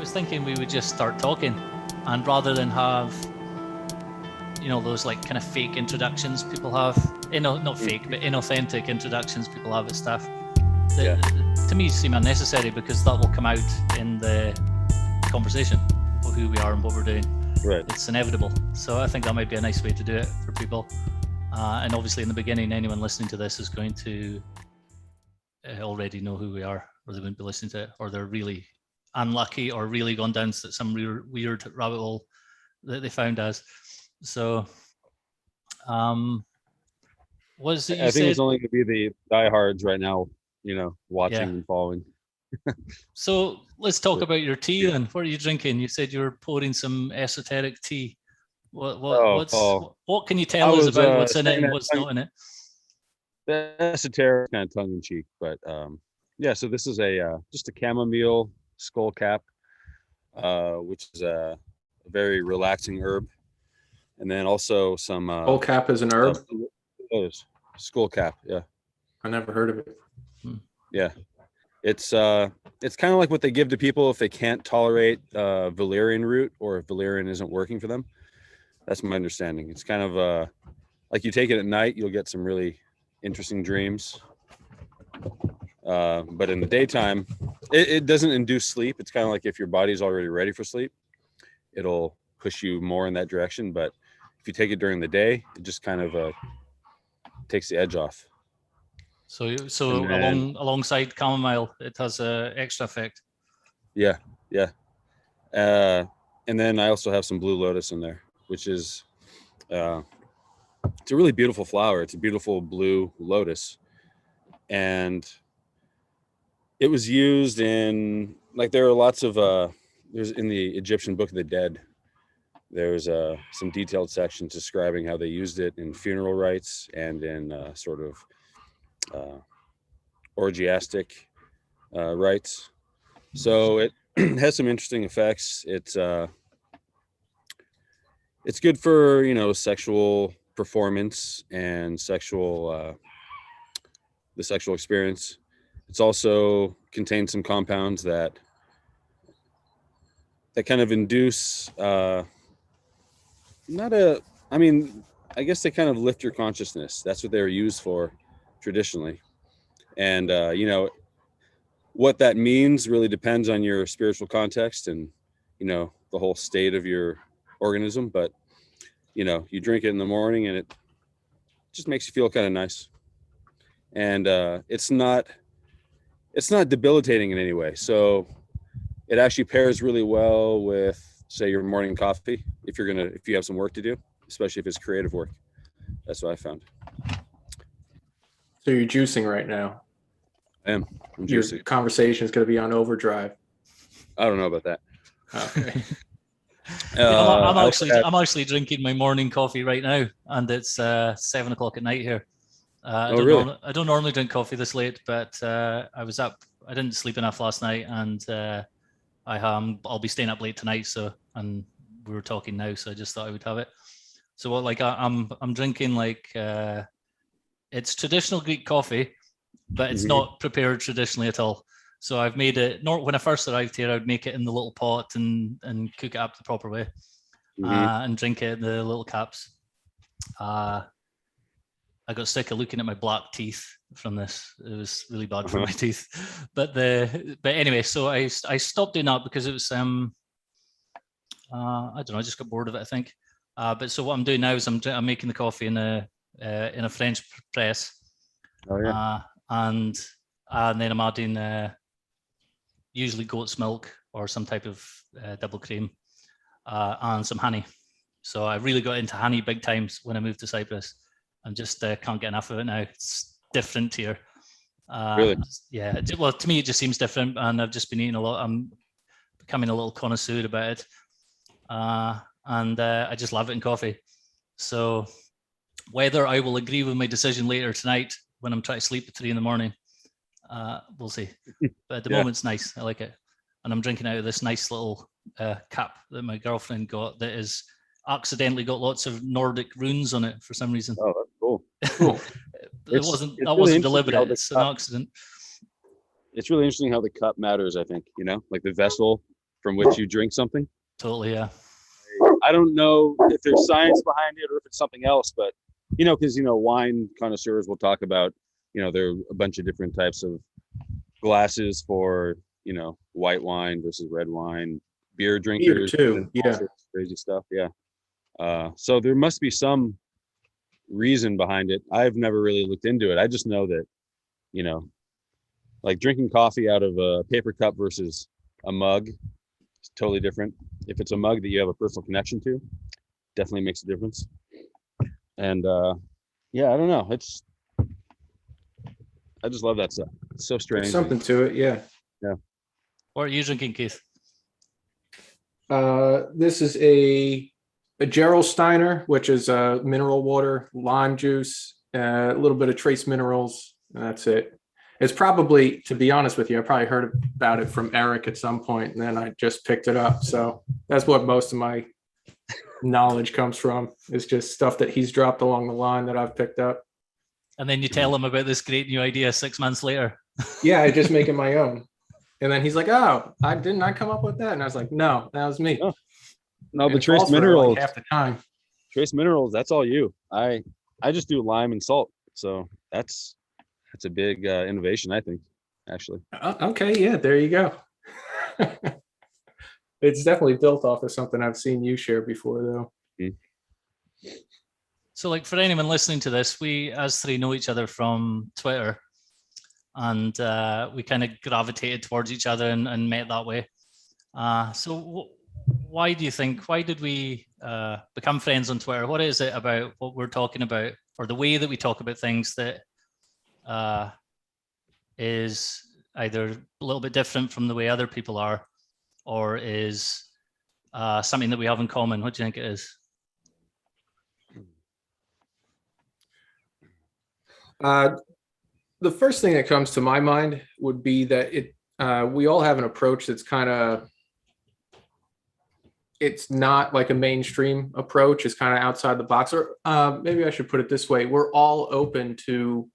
was thinking we would just start talking, and rather than have, those like kind of fake introductions people have, not fake, but inauthentic introductions people have at stuff, that to me seem unnecessary, because that will come out in the conversation of who we are and what we're doing. Right. It's inevitable. So I think that might be a nice way to do it for people. And obviously in the beginning, anyone listening to this is going to already know who we are, or they wouldn't be listening to it, or they're really unlucky or really gone down some weird rabbit hole that they found us. So what is it you I said? think it's only going to be the diehards right now, watching and following. So let's talk about your tea then. What are you drinking? You said you were pouring some esoteric tea. What can you tell us about what's in it and what's not in it? The esoteric, kind of tongue in cheek, but so this is just a chamomile skull cap, which is a very relaxing herb, and then also some skull cap is an herb. Skull cap, yeah. I never heard of it. Yeah, it's kind of like what they give to people if they can't tolerate valerian root, or if valerian isn't working for them. That's my understanding. It's kind of like you take it at night, you'll get some really interesting dreams. But in the daytime, it doesn't induce sleep. It's kind of like if your body's already ready for sleep, it'll push you more in that direction. But if you take it during the day, it just kind of takes the edge off. So alongside chamomile, it has an extra effect. Yeah. And then I also have some blue lotus in there, which is it's a really beautiful flower. It's a beautiful blue lotus, and it was used in, like, there are lots of there's in the Egyptian Book of the Dead, there's some detailed sections describing how they used it in funeral rites and in sort of orgiastic rites. So it has some interesting effects. It's good for sexual performance and the sexual experience. It's also contains some compounds that kind of induce I guess they kind of lift your consciousness. That's what they were used for traditionally. And what that means really depends on your spiritual context and the whole state of your organism. But you drink it in the morning and it just makes you feel kind of nice. And it's not debilitating in any way. So it actually pairs really well with, say, your morning coffee if you have some work to do, especially if it's creative work. That's what I found. So you're juicing right now? I'm Your juicing. conversation is going to be on overdrive. I don't know about that. Okay. I'm actually drinking my morning coffee right now, and it's 7 o'clock at night here. I don't normally drink coffee this late, but I was up. I didn't sleep enough last night, and I'll be staying up late tonight. So, and we were talking now, so I just thought I would have it. So, I'm drinking it's traditional Greek coffee, but it's not prepared traditionally at all. So I've made it. When I first arrived here, I would make it in the little pot and cook it up the proper way, and drink it in the little caps. I got sick of looking at my black teeth from this. It was really bad for my teeth. But anyway, so I stopped doing that because it was I don't know, I just got bored of it, I think. But so what I'm doing now is I'm making the coffee in a French press. Oh yeah. And then I'm adding usually goat's milk or some type of double cream and some honey. So I really got into honey big times when I moved to Cyprus. I just can't get enough of it now. It's different here. Really? Yeah. Well, to me, it just seems different, and I've just been eating a lot. I'm becoming a little connoisseur about it, and I just love it in coffee. So whether I will agree with my decision later tonight when I'm trying to sleep at 3 a.m, we'll see. But at the moment, it's nice. I like it, and I'm drinking out of this nice little cup that my girlfriend got that is accidentally got lots of Nordic runes on it for some reason. Oh, that's cool. That wasn't deliberate. It's an accident. It's really interesting how the cup matters, I think, like the vessel from which you drink something. Totally, yeah. I don't know if there's science behind it or if it's something else, but because wine connoisseurs will talk about there are a bunch of different types of glasses for white wine versus red wine, beer drinkers too, all sorts of crazy stuff. So there must be some reason behind it. I've never really looked into it. I just know that like drinking coffee out of a paper cup versus a mug is totally different. If it's a mug that you have a personal connection to, definitely makes a difference. And I don't know, I just love that stuff. It's so strange. There's something to it. Yeah. What are you drinking, Keith? This is a Gerolsteiner, which is mineral water, lime juice, a little bit of trace minerals, and that's it. It's probably, to be honest with you, I probably heard about it from Eric at some point, and then I just picked it up. So that's what most of my knowledge comes from, is just stuff that he's dropped along the line that I've picked up. And then you tell him about this great new idea 6 months later. Yeah, I just make it my own. And then he's like, "Oh, I come up with that." And I was like, "No, that was me." Oh. No, And the trace minerals, half the time. Trace minerals, that's all you. I just do lime and salt. So that's a big innovation, I think, actually. Okay, yeah, there you go. It's definitely built off of something I've seen you share before, though. Mm-hmm. So, like, for anyone listening to this, we as three know each other from Twitter, and we kind of gravitated towards each other and met that way. So why did we become friends on Twitter? What is it about what we're talking about, or the way that we talk about things, that is either a little bit different from the way other people are, or is something that we have in common? What do you think it is? The first thing that comes to my mind would be that we all have an approach that's kind of, it's not like a mainstream approach. It's kind of outside the box, or maybe I should put it this way. We're all open to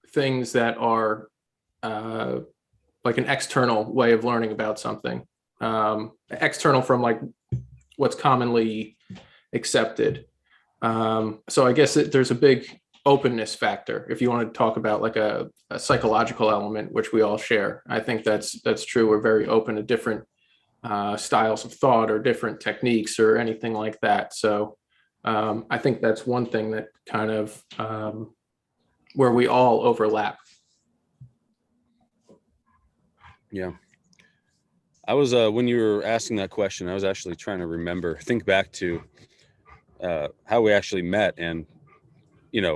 things that are like an external way of learning about something, external from like what's commonly accepted. So I guess there's a big openness factor if you want to talk about like a psychological element, which we all share. I think that's true. We're very open to different styles of thought or different techniques or anything like that. So I think that's one thing that kind of where we all overlap. Yeah. I was when you were asking that question, I was actually trying to think back to how we actually met, and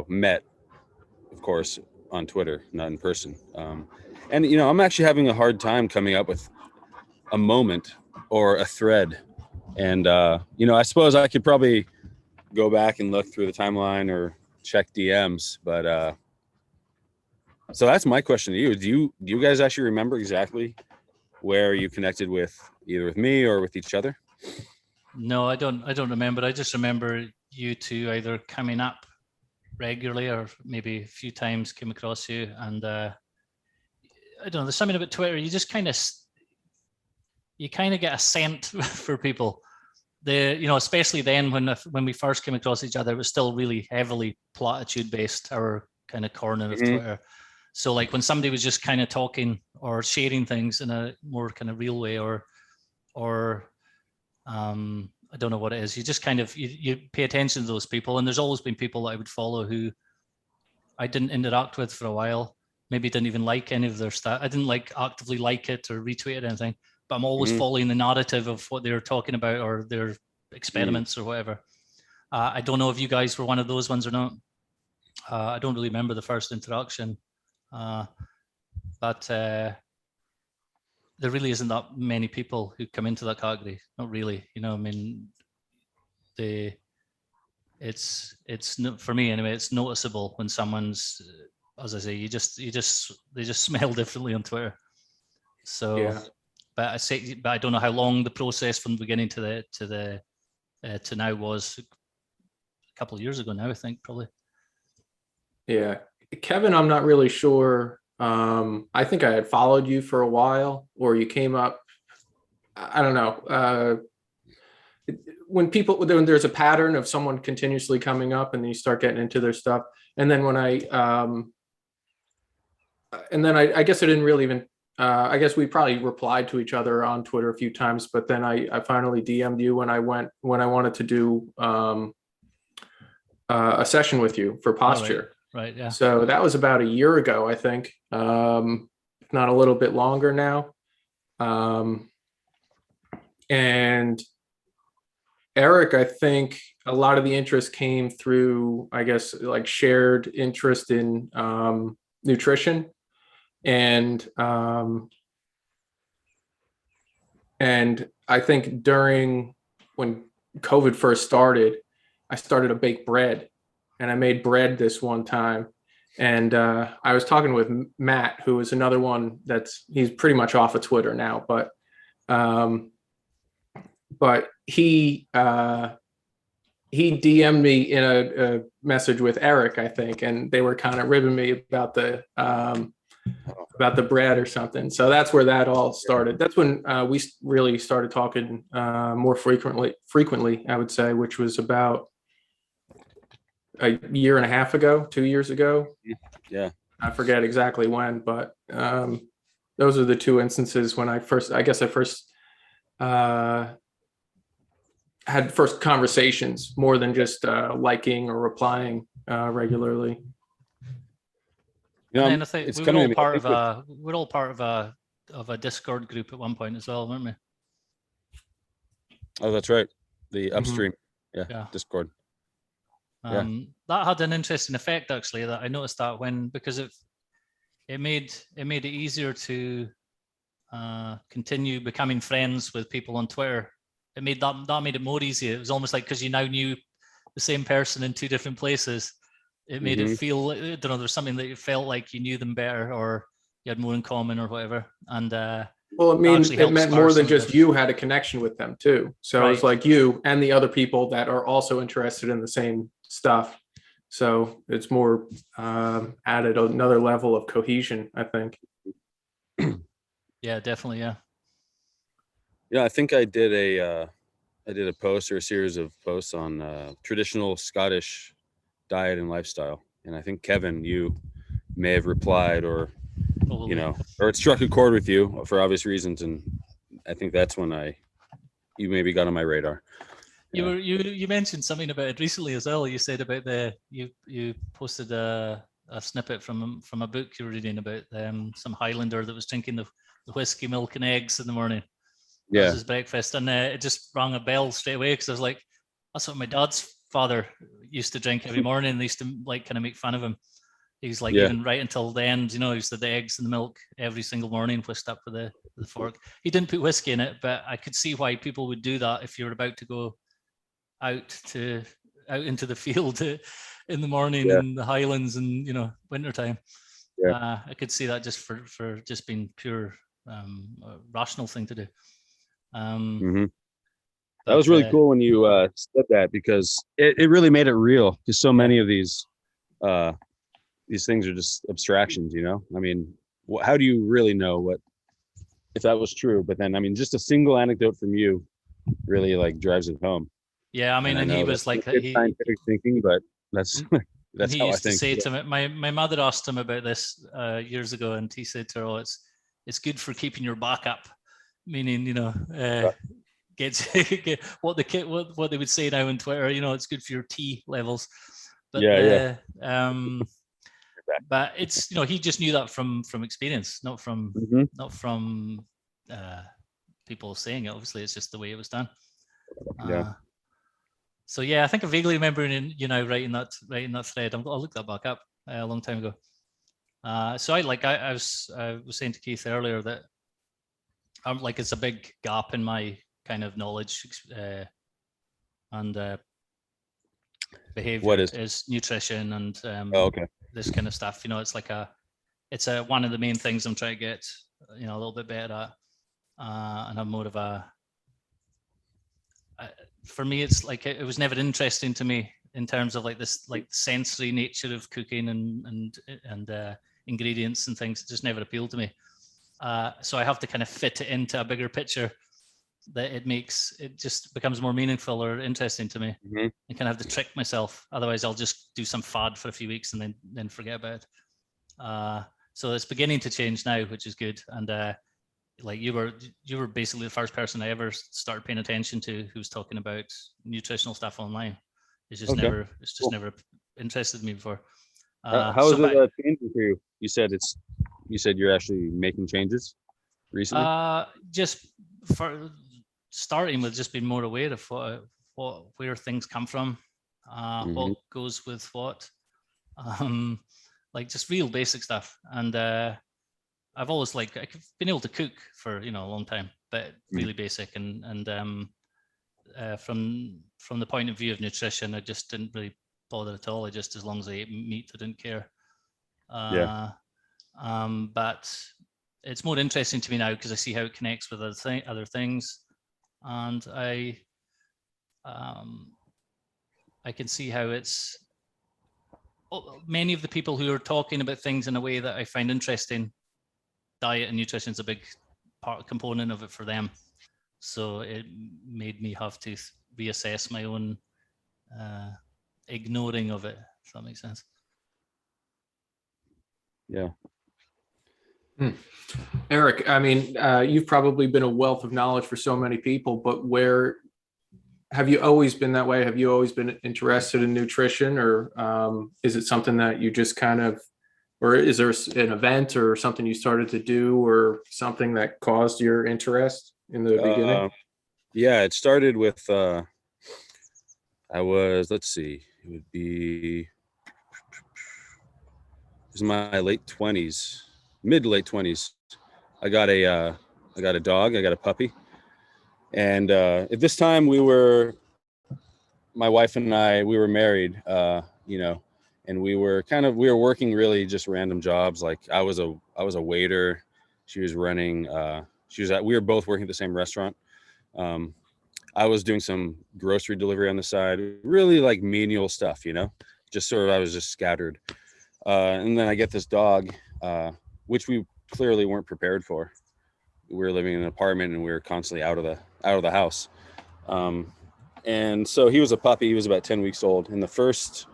met, of course, on Twitter, not in person. And I'm actually having a hard time coming up with a moment or a thread. And I suppose I could probably go back and look through the timeline or check DMs, but so that's my question to you. Do you guys actually remember exactly where you connected with, either with me or with each other? No, I don't remember. I just remember you two either coming up regularly or maybe a few times came across you. And I don't know, there's something about Twitter, you just kind of get a scent for people. Especially then when we first came across each other, it was still really heavily platitude based, our kind of corner of Twitter. So like when somebody was just kind of talking or sharing things in a more kind of real way, or I don't know what it is, you just kind of you pay attention to those people. And there's always been people that I would follow who I didn't interact with for a while, maybe didn't even like any of their stuff. I didn't actively like it or retweet it or anything, but I'm always following the narrative of what they're talking about or their experiments or whatever. I don't know if you guys were one of those ones or not. I don't really remember the first interaction, but there really isn't that many people who come into that category. Not really, I mean, it's for me anyway, it's noticeable when someone's, as I say, they just smell differently on Twitter. So, yeah. But I don't know how long the process from the beginning to now was. A couple of years ago now, I think, probably. Yeah, Kevin, I'm not really sure. I think I had followed you for a while, or you came up I don't know. When there's a pattern of someone continuously coming up, and then you start getting into their stuff, and then when I guess I didn't really even. I guess we probably replied to each other on Twitter a few times, but then I finally DM'd you when I wanted to do a session with you for posture. Oh, right. Yeah. So that was about a year ago, I think, if not a little bit longer now. And Eric, I think a lot of the interest came through, I guess, like shared interest in nutrition, and I think when COVID first started, I started to bake bread, and I made bread this one time. And I was talking with Matt, who is another one he's pretty much off of Twitter now, but he DM'd me in a message with Eric, I think, and they were kind of ribbing me about the bread or something. So that's where that all started. That's when we really started talking more frequently, I would say, which was about a year and a half ago, 2 years ago. Yeah. I forget exactly when, but those are the two instances when I first had first conversations, more than just liking or replying regularly. And then I think we're all part of a Discord group at one point as well, weren't we? Oh, that's right. The upstream, yeah. Discord. That had an interesting effect, actually. That I noticed that because it made it easier to continue becoming friends with people on Twitter. It made it more easy. It was almost like, because you now knew the same person in two different places, it made it feel, I don't know, there's something that you felt like you knew them better, or you had more in common or whatever. And well, it meant more than just you had a connection with them too. So right. It was like you and the other people that are also interested in the same stuff. So it's more added another level of cohesion, I think. Yeah, definitely. Yeah. Yeah, I think I did a post, or a series of posts on traditional Scottish diet and lifestyle, and I think Kevin, you may have replied, or or it struck a chord with you for obvious reasons, and I think that's when you maybe got on my radar. Yeah. You mentioned something about it recently as well. You said about you posted a snippet from a book you were reading about some Highlander that was drinking the whiskey, milk, and eggs in the morning. That was his breakfast, and it just rang a bell straight away, because I was like, that's what my dad's father used to drink every morning. And they used to kind of make fun of him. He's like, even right until the end, he used to the eggs and the milk every single morning, whisked up with the fork. He didn't put whiskey in it, but I could see why people would do that if you're about to go out into the field in the morning in the Highlands and wintertime. I could see that just for just being pure rational thing to do. That was really cool when you said that, because it really made it real, because so many of these things are just abstractions. I mean, how do you really know if that was true? But then, I mean, just a single anecdote from you really drives it home. Yeah, I mean, and he was like scientific thinking, but that's he how used I think. To say to me, my mother asked him about this years ago, and he said to her, "Oh, it's good for keeping your back up," meaning get what they would say now on Twitter. It's good for your T levels. But but it's he just knew that from experience, not from people saying it. Obviously, it's just the way it was done. So yeah, I think I vaguely remember writing that thread. I'll look that back up a long time ago. So I was saying to Keith earlier that I'm it's a big gap in my kind of knowledge and behavior. What is nutrition and this kind of stuff. It's one of the main things I'm trying to get a little bit better at, and I'm more of a. For me, it's it was never interesting to me in terms of this sensory nature of cooking and ingredients and things. It just never appealed to me. So I have to kind of fit it into a bigger picture. that it just becomes more meaningful or interesting to me. Mhm. I kind of have to trick myself. Otherwise, I'll just do some fad for a few weeks and then forget about it. So it's beginning to change now, which is good. And like you were basically the first person I ever started paying attention to who was talking about nutritional stuff online. It's just Cool. never interested me before. How is it changing for you? You said you're actually making changes recently. Just for starting with just being more aware of where things come from, what goes with what, like just real basic stuff. And I've always I've been able to cook for a long time, but really basic. And from the point of view of nutrition, I just didn't really bother at all. I just, as long as I ate meat, I didn't care. But it's more interesting to me now because I see how it connects with other things, and I can see how it's many of the people who are talking about things in a way that I find interesting. Diet and nutrition is a big component of it for them, so it made me have to reassess my own ignoring of it, if that makes sense. Yeah. Eric, I mean, you've probably been a wealth of knowledge for so many people, but have you always been that way? Have you always been interested in nutrition, or is it something that you just kind of, or is there an event or something you started to do or something that caused your interest in the beginning? Yeah, it started with, let's see, it was my late 20s, mid to late 20s. I got a dog, I got a puppy. And at this time my wife and I, we were married, and we were working really just random jobs. Like I was a waiter. She was running, we were both working at the same restaurant. I was doing some grocery delivery on the side, really like menial stuff, just I was just scattered. And then I get this dog, which we clearly weren't prepared for. We were living in an apartment and we were constantly out of the house. And so he was a puppy. He was about 10 weeks old. In the first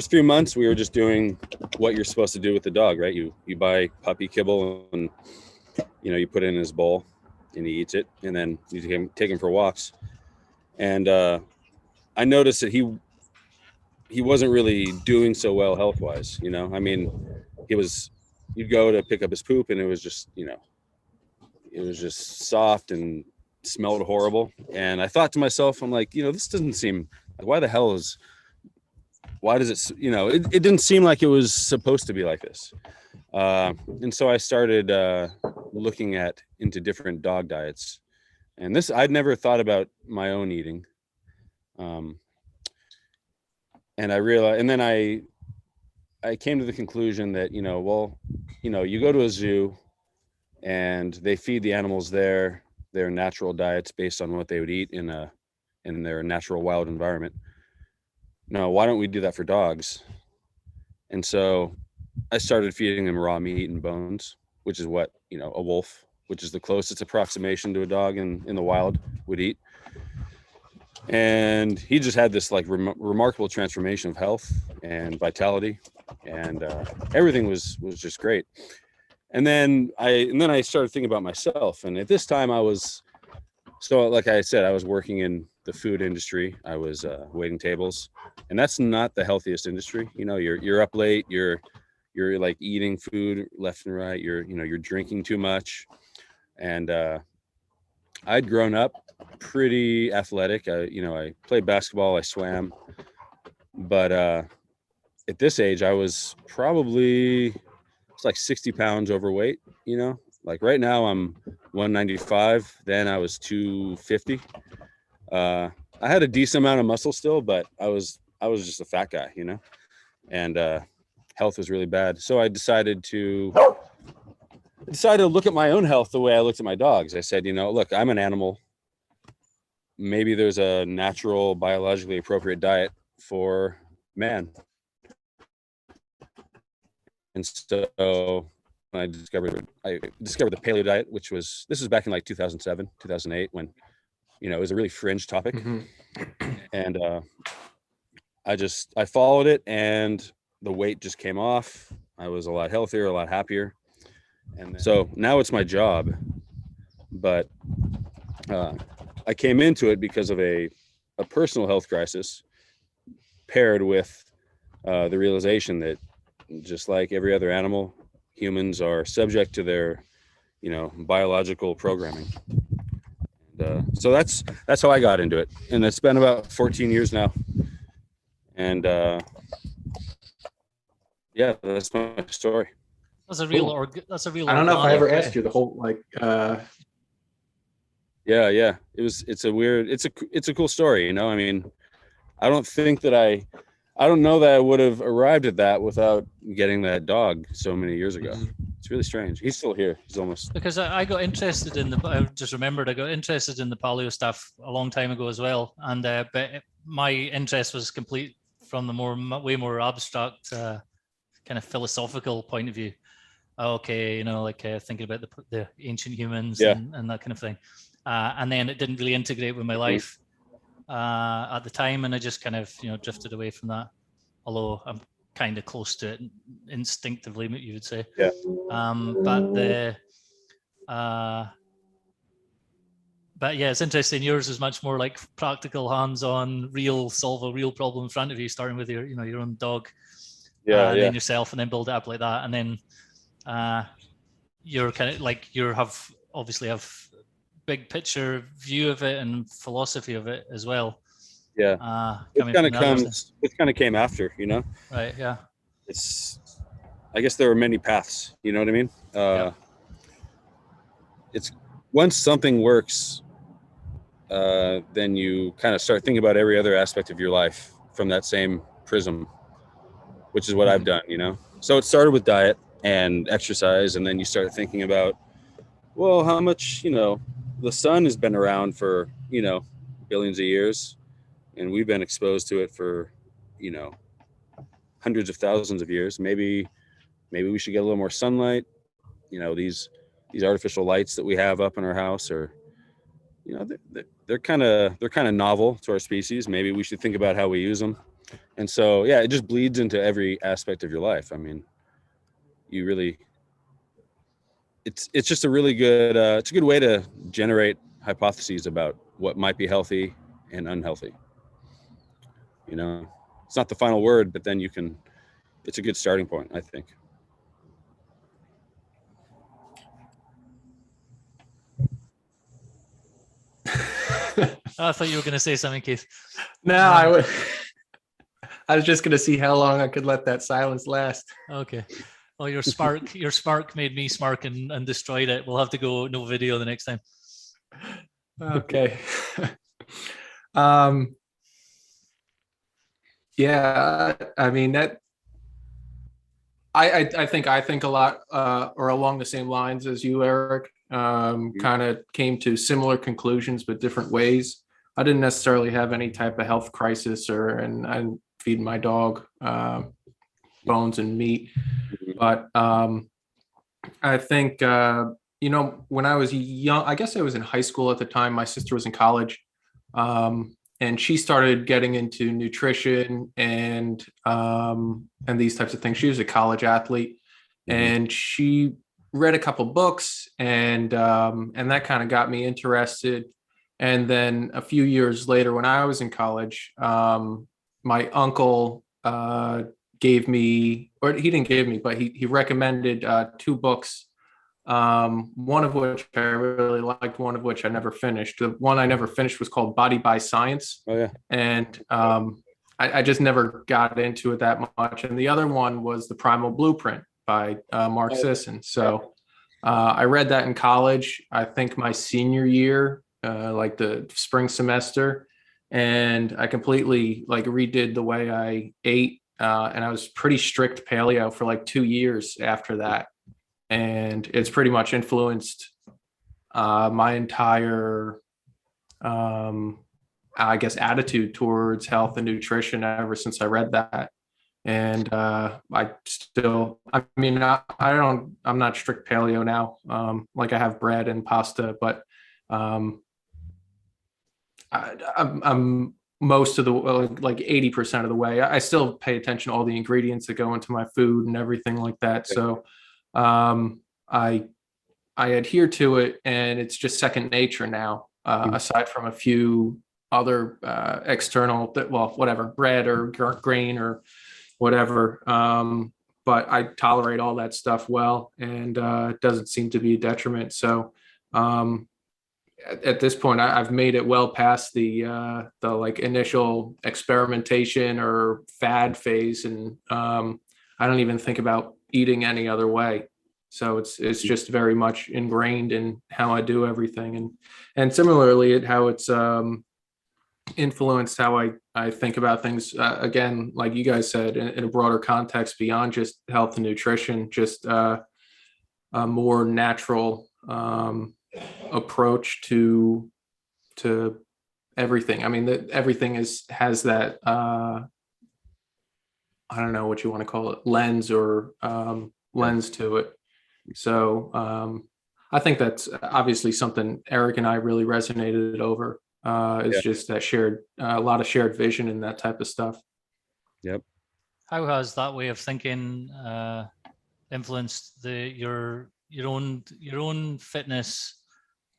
few months, we were just doing what you're supposed to do with the dog, right? You buy puppy kibble and, you put it in his bowl and he eats it, and then you take him for walks. And I noticed that he wasn't really doing so well health-wise, I mean, you'd go to pick up his poop and it was just, it was just soft and smelled horrible. And I thought to myself, I'm like, this doesn't seem like, why does it, it didn't seem like it was supposed to be like this. And so I started looking into different dog diets. And I'd never thought about my own eating. And I realized, and then I came to the conclusion that, you go to a zoo and they feed the animals their natural diets based on what they would eat in their natural wild environment. Now, why don't we do that for dogs? And so I started feeding them raw meat and bones, which is what, a wolf, which is the closest approximation to a dog in the wild, would eat. And he just had this remarkable transformation of health and vitality, and everything was just great. And then I started thinking about myself. And at this time like I said, I was working in the food industry. I was waiting tables, and that's not the healthiest industry. You're up late, you're like eating food left and right. You're drinking too much. And I'd grown up pretty athletic. I played basketball, I swam, but at this age, I was probably like 60 pounds overweight. Like right now I'm 195. Then I was 250. I had a decent amount of muscle still, but I was just a fat guy, and health was really bad. So I decided to look at my own health the way I looked at my dogs. I said, look, I'm an animal. Maybe there's a natural, biologically appropriate diet for man. And so I discovered the paleo diet, this was back in like 2007, 2008, when it was a really fringe topic. Mhm. And I followed it, and the weight just came off. I was a lot healthier, a lot happier. And so now it's my job, but I came into it because of a personal health crisis paired with the realization that just like every other animal, humans are subject to their, biological programming. And so that's how I got into it. And it's been about 14 years now. And yeah, that's my story. That's a real Cool. that's a real. I don't know if I ever organic, asked you the whole like. Yeah. It's a cool story. I mean, I don't know that I would have arrived at that without getting that dog so many years ago. Mhm. It's really strange. He's still here. He's almost. Because I got interested in I just remembered I got interested in the paleo stuff a long time ago as well, and but my interest was complete from the way more abstract kind of philosophical point of view. Okay, thinking about the ancient humans and that kind of thing, and then it didn't really integrate with my life at the time, and I just kind of drifted away from that. Although I'm kind of close to it instinctively, you would say. Yeah. But yeah, it's interesting. Yours is much more like practical, hands-on, solve a real problem in front of you, starting with your own dog, and then yourself, and then build it up like that, and then you're kind of like obviously have big picture view of it and philosophy of it as well. Yeah. It kind of came after, Right. Yeah. I guess there are many paths, you know what I mean? It's once something works, then you kind of start thinking about every other aspect of your life from that same prism, which is what I've done, So it started with diet and exercise, and then you start thinking about, well, how much, the sun has been around for, billions of years, and we've been exposed to it for, hundreds of thousands of years. Maybe we should get a little more sunlight. These artificial lights that we have up in our house are, they're kind of novel to our species. Maybe we should think about how we use them. And so, yeah, it just bleeds into every aspect of your life. I mean, it's just a really good, it's a good way to generate hypotheses about what might be healthy and unhealthy. It's not the final word, but then it's a good starting point, I think. I thought you were going to say something, Keith. No, I was just going to see how long I could let that silence last. Okay. Well, your spark made me smirk and destroyed it. We'll have to go no video the next time. Okay. Yeah, I mean that. I think a lot or along the same lines as you, Eric. Kind of came to similar conclusions, but different ways. I didn't necessarily have any type of health crisis, and I'm feeding my dog bones and meat. But I think, when I was young, I guess I was in high school at the time. My sister was in college, and she started getting into nutrition and these types of things. She was a college athlete, and she read a couple books, and that kind of got me interested. And then a few years later, when I was in college, my uncle gave me, or he didn't give me, but he recommended two books, one of which I really liked, one of which I never finished. The one I never finished was called Body by Science. Oh, yeah. And I just never got into it that much. And the other one was The Primal Blueprint by Mark Sisson. So I read that in college, I think my senior year, like the spring semester. And I completely redid the way I ate. And I was pretty strict paleo for 2 years after that. And it's pretty much influenced my entire, I guess, attitude towards health and nutrition ever since I read that. And I'm not strict paleo now. I have bread and pasta, but I'm most of the like 80% of the way. I still pay attention to all the ingredients that go into my food and everything like that. Okay. So I adhere to it, and it's just second nature now. Aside from a few other external, well, whatever, bread or grain or whatever. But I tolerate all that stuff well, and it doesn't seem to be a detriment. So at this point, I've made it well past the like initial experimentation or fad phase, and I don't even think about eating any other way. So it's just very much ingrained in how I do everything, and similarly, how it's influenced how I think about things. Again, like you guys said, in a broader context beyond just health and nutrition, just a more natural approach to everything. I mean, everything has that I don't know what you want to call it, lens or lens to it. So I think that's obviously something Eric and I really resonated over. Is just that shared a lot of shared vision and that type of stuff. Yep. How has that way of thinking influenced your own fitness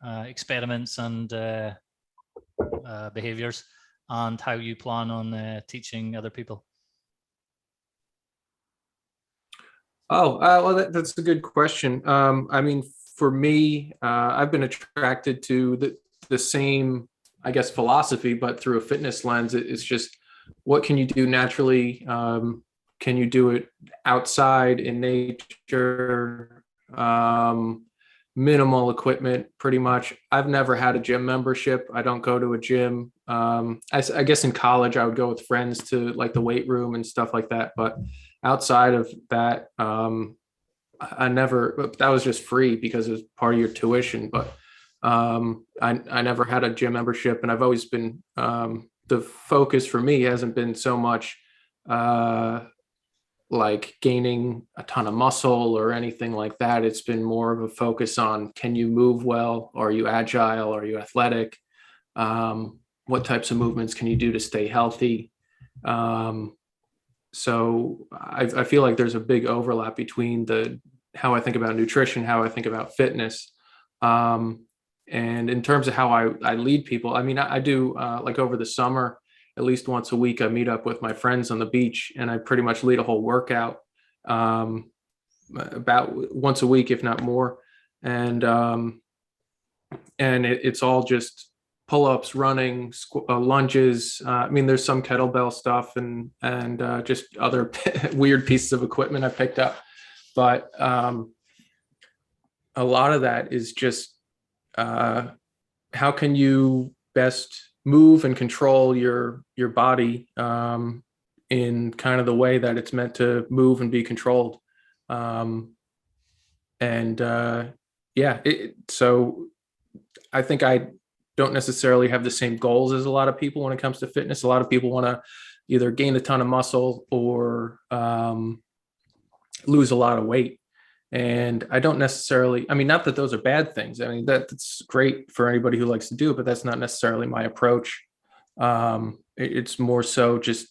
experiments and behaviors, and how you plan on teaching other people? Oh, well, that's a good question. I mean, for me, I've been attracted to the same, I guess, philosophy, but through a fitness lens. It's just, what can you do naturally? Can you do it outside in nature? Minimal equipment, pretty much. I've never had a gym membership. I don't go to a gym. I guess in college I would go with friends to like the weight room and stuff like that. But outside of that, I never. That was just free because it was part of your tuition. But I never had a gym membership, and I've always been the focus for me hasn't been so much like gaining a ton of muscle or anything like that. It's been more of a focus on, can you move well? Are you agile? Are you athletic? What types of movements can you do to stay healthy? So I feel like there's a big overlap between how I think about nutrition, how I think about fitness. And in terms of how I lead people, I mean, I do like over the summer, at least once a week, I meet up with my friends on the beach, and I pretty much lead a whole workout about once a week, if not more. And it's all just pull-ups, running, lunges. I mean, there's some kettlebell stuff and just other weird pieces of equipment I picked up, but a lot of that is just how can you best move and control your body in kind of the way that it's meant to move and be controlled. So I think I don't necessarily have the same goals as a lot of people when it comes to fitness. A lot of people want to either gain a ton of muscle or lose a lot of weight. And I don't necessarily, I mean, not that those are bad things. I mean, that's great for anybody who likes to do it, but that's not necessarily my approach. It's more so just,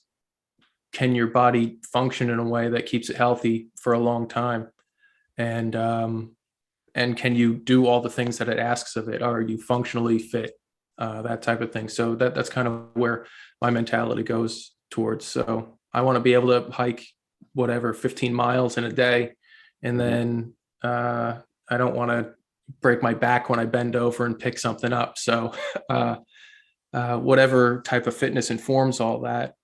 can your body function in a way that keeps it healthy for a long time? And can you do all the things that it asks of it? Are you functionally fit? That type of thing. So that's kind of where my mentality goes towards. So I want to be able to hike whatever 15 miles in a day. And then I don't want to break my back when I bend over and pick something up. So whatever type of fitness informs all that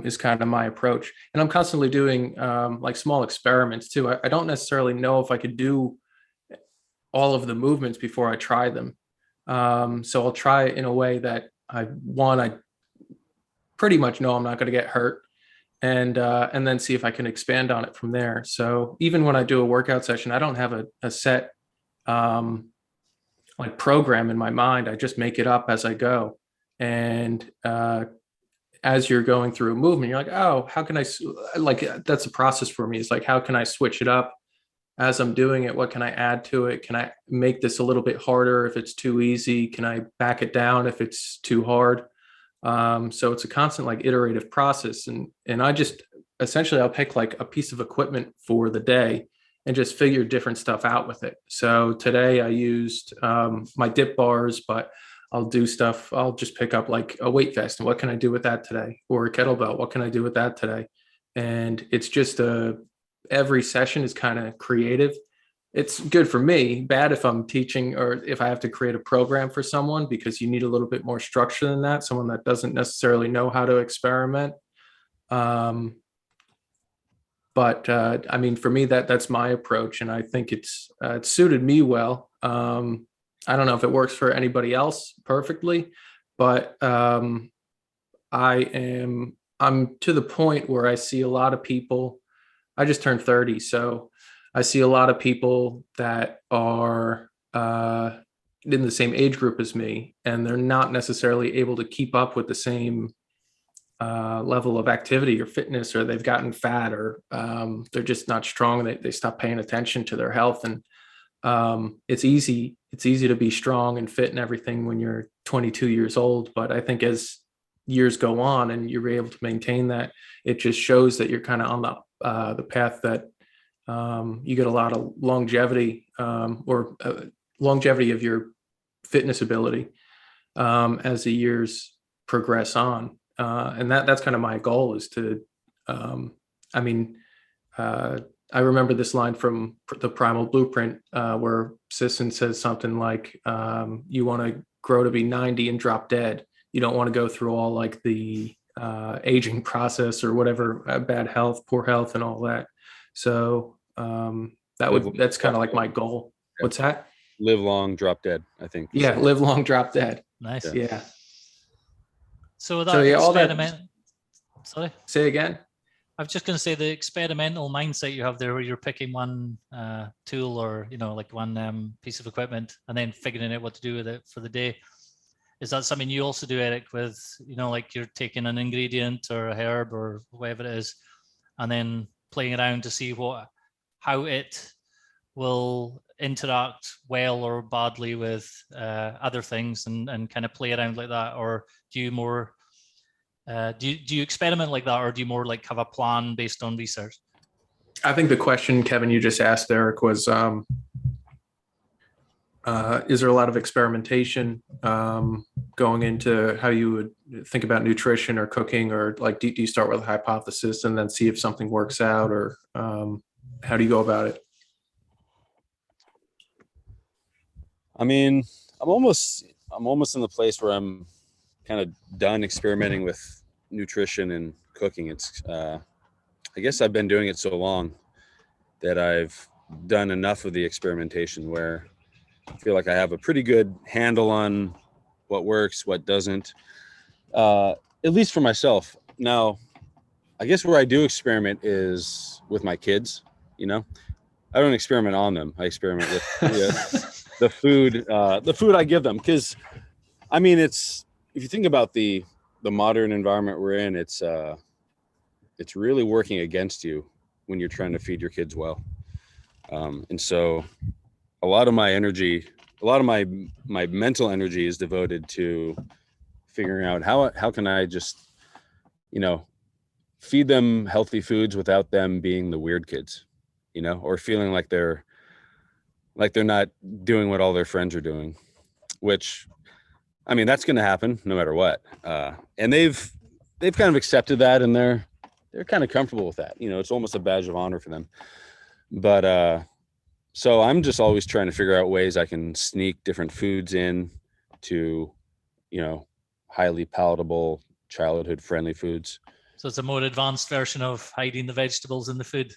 is kind of my approach. And I'm constantly doing like small experiments too. I don't necessarily know if I could do all of the movements before I try them. So I'll try it in a way that I pretty much know I'm not going to get hurt. And then see if I can expand on it from there. So even when I do a workout session, I don't have a set like program in my mind. I just make it up as I go. And as you're going through a movement, you're like, oh, how can I, like, that's a process for me. It's like, how can I switch it up as I'm doing it, what can I add to it? Can I make this a little bit harder if it's too easy? Can I back it down if it's too hard? So it's a constant like iterative process. And I just essentially I'll pick like a piece of equipment for the day and just figure different stuff out with it. So today I used my dip bars, but I'll do stuff. I'll just pick up like a weight vest and what can I do with that today? Or a kettlebell, what can I do with that today? And it's just every session is kind of creative. It's good for me, bad if I'm teaching or if I have to create a program for someone, because you need a little bit more structure than that, someone that doesn't necessarily know how to experiment. But I mean, for me, that's my approach, and I think it's suited me well. I don't know if it works for anybody else perfectly, but I'm to the point where I see a lot of people. I just turned 30, so I see a lot of people that are in the same age group as me, and they're not necessarily able to keep up with the same level of activity or fitness, or they've gotten fat, or they're just not strong. They stop paying attention to their health. And it's easy to be strong and fit and everything when you're 22 years old. But I think as years go on and you're able to maintain that, it just shows that you're kind of on the path that you get a lot of longevity, or longevity of your fitness ability as the years progress on. And that's kind of my goal, is to, I mean, I remember this line from the Primal Blueprint, where Sisson says something like, you want to grow to be 90 and drop dead. You don't want to go through all like the aging process or whatever, bad health, poor health, and all that. So that's kind of like my goal. Yeah. What's that? Live long, drop dead, I think. Yeah, so. Live long, drop dead. Nice. Yeah. So that experiment. Sorry. Say again. I was just going to say, the experimental mindset you have there, where you're picking one tool or like one piece of equipment and then figuring out what to do with it for the day. Is that something you also do, Eric? With like you're taking an ingredient or a herb or whatever it is, and then playing around to see how it will interact well or badly with other things, and kind of play around like that? Or do you more do you experiment like that, or do you more like have a plan based on research? I think the question, Kevin, you just asked, Eric, was is there a lot of experimentation going into how you would think about nutrition or cooking, or like do you start with a hypothesis and then see if something works out, or how do you go about it? I mean, I'm almost in the place where I'm kind of done experimenting with nutrition and cooking. It's I guess I've been doing it so long that I've done enough of the experimentation where I feel like I have a pretty good handle on what works, what doesn't, at least for myself. Now, I guess where I do experiment is with my kids. I don't experiment on them. I experiment with the food I give them. Because, I mean, if you think about the modern environment we're in, it's really working against you when you're trying to feed your kids well. And so a lot of my energy, a lot of my mental energy is devoted to figuring out how can I just, feed them healthy foods without them being the weird kids, or feeling like they're not doing what all their friends are doing, which, I mean, that's going to happen no matter what. And they've kind of accepted that, and they're kind of comfortable with that. It's almost a badge of honor for them. But so I'm just always trying to figure out ways I can sneak different foods in to, highly palatable, childhood friendly foods. So it's a more advanced version of hiding the vegetables in the food.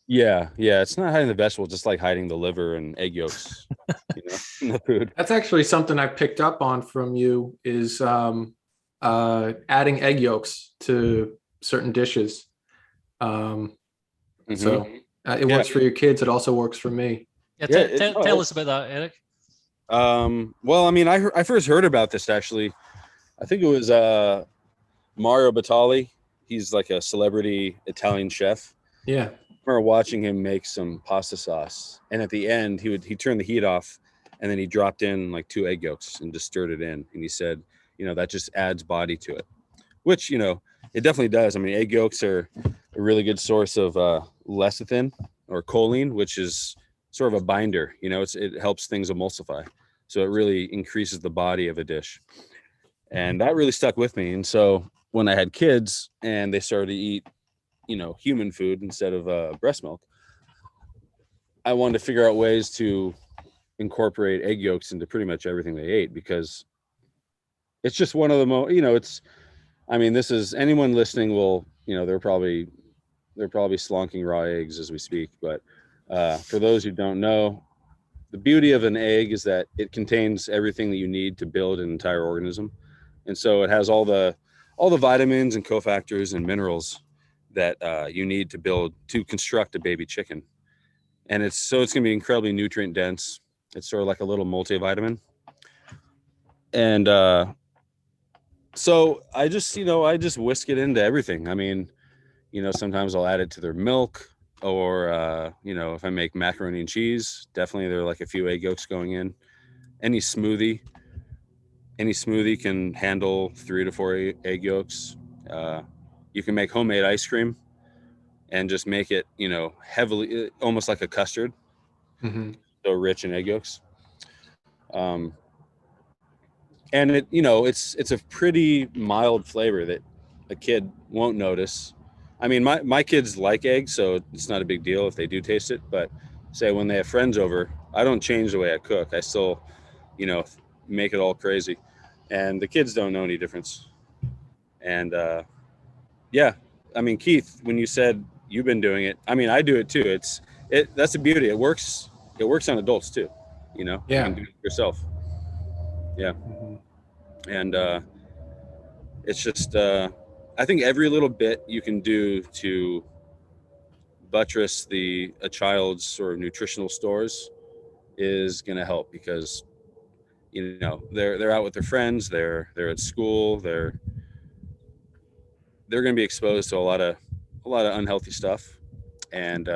Yeah. It's not hiding the vegetables, just like hiding the liver and egg yolks, in the food. That's actually something I picked up on from you, is adding egg yolks to certain dishes. So it works for your kids. It also works for me. Yeah, tell us about that, Eric. Well, I mean, I first heard about this, actually. I think it was Mario Batali. He's like a celebrity Italian chef. Yeah. remember watching him make some pasta sauce, and at the end he turned the heat off, and then he dropped in like 2 egg yolks and just stirred it in, and he said, that just adds body to it, which it definitely does. I mean, egg yolks are a really good source of lecithin or choline, which is sort of a binder. It helps things emulsify, so it really increases the body of a dish, and that really stuck with me. And so when I had kids and they started to eat human food instead of breast milk, I wanted to figure out ways to incorporate egg yolks into pretty much everything they ate, because it's just one of the most, this is, anyone listening will, they're probably slonking raw eggs as we speak. But for those who don't know, the beauty of an egg is that it contains everything that you need to build an entire organism. And so it has all the vitamins and cofactors and minerals that you need to construct a baby chicken. And it's going to be incredibly nutrient dense. It's sort of like a little multivitamin. And so I just whisk it into everything. I mean, sometimes I'll add it to their milk, or if I make macaroni and cheese, definitely there are like a few egg yolks going in. Any smoothie can handle 3 to 4 egg yolks. You can make homemade ice cream and just make it, heavily, almost like a custard, so rich in egg yolks. And it's a pretty mild flavor that a kid won't notice. I mean, my kids like eggs, so it's not a big deal if they do taste it. But say when they have friends over, I don't change the way I cook. I still, make it all crazy, and the kids don't know any difference. And yeah, I mean, Keith, when you said you've been doing it, I mean, I do it too. That's the beauty. It works. It works on adults too. Yeah. You can do it yourself. Yeah. And it's just I think every little bit you can do to buttress a child's sort of nutritional stores is going to help, because they're out with their friends, they're at school, they're going to be exposed to a lot of unhealthy stuff, and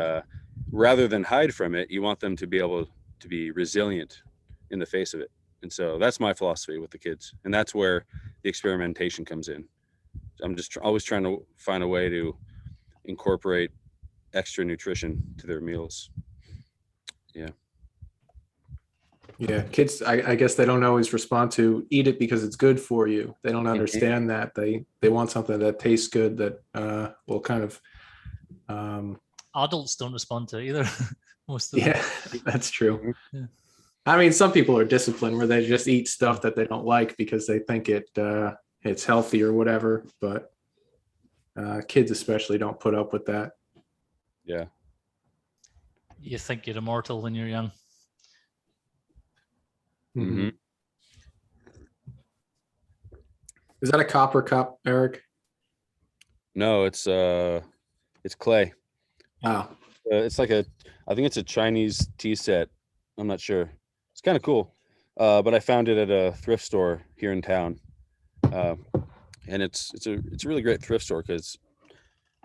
rather than hide from it, you want them to be able to be resilient in the face of it. And so that's my philosophy with the kids, and that's where the experimentation comes in. I'm just always trying to find a way to incorporate extra nutrition to their meals. Yeah, kids, I guess they don't always respond to eat it because it's good for you. They don't understand that. They want something that tastes good, that will kind of adults don't respond to it either. Most of them. Yeah, that's true. Yeah. I mean, some people are disciplined where they just eat stuff that they don't like because they think it's healthy or whatever, but kids especially don't put up with that. Yeah. You think you're immortal when you're young. Mm-hmm. Is that a copper cup, Eric? No, it's clay. Oh. It's like I think it's a Chinese tea set. I'm not sure. It's kind of cool. But I found it at a thrift store here in town. And it's a really great thrift store, because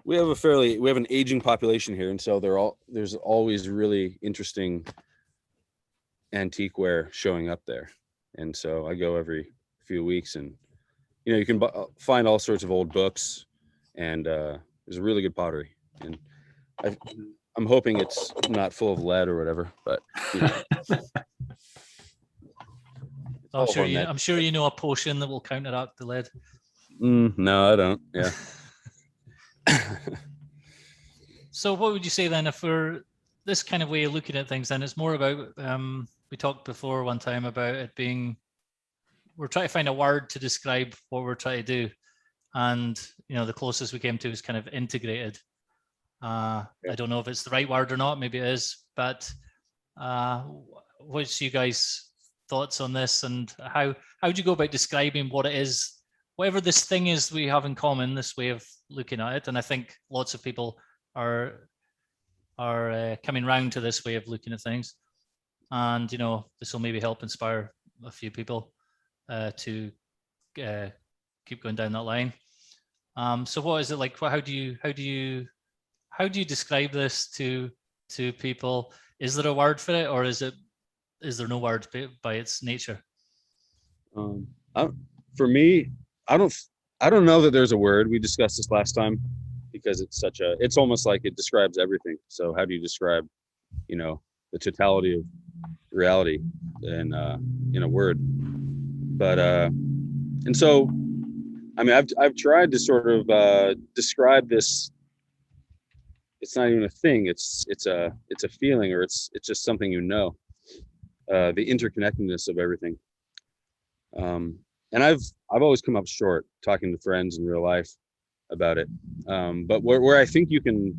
we have an aging population here, and so there's always really interesting antique ware showing up there. And so I go every few weeks, and you can find all sorts of old books, and there's really good pottery, and I'm hoping it's not full of lead or whatever, but I'm sure you know a potion that will counteract the lead. No, I don't. Yeah. So what would you say then, if we're this kind of way of looking at things, then it's more about, we talked before one time about it being, we're trying to find a word to describe what we're trying to do. And, the closest we came to is kind of integrated. I don't know if it's the right word or not, maybe it is, but what's you guys' thoughts on this, and how would you go about describing what it is, whatever this thing is we have in common, this way of looking at it? And I think lots of people are coming round to this way of looking at things, and this will maybe help inspire a few people to keep going down that line. So what is it like? How how do you describe this to people? Is there a word for it, or is there no word by its nature? For me, I don't know that there's a word. We discussed this last time because it's almost like it describes everything. So how do you describe, the totality of reality in a word? But and so, I mean, I've tried to sort of describe this. It's not even a thing. It's a feeling, or it's just something, the interconnectedness of everything. And I've always come up short talking to friends in real life about it. But where I think you can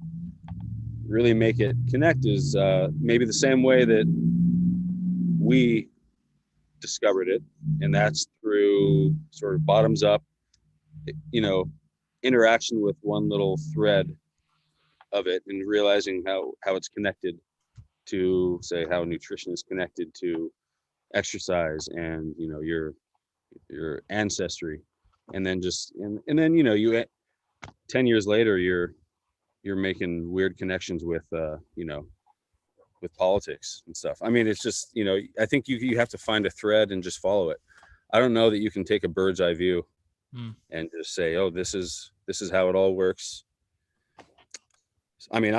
really make it connect is maybe the same way that we discovered it, and that's through sort of bottoms up, interaction with one little thread of it, and realizing how it's connected to, say, how nutrition is connected to exercise and your ancestry, and then and then you 10 years later you're making weird connections with with politics and stuff. I mean, it's just, I think you have to find a thread and just follow it. I don't know that you can take a bird's eye view and just say, oh, this is how it all works. I mean,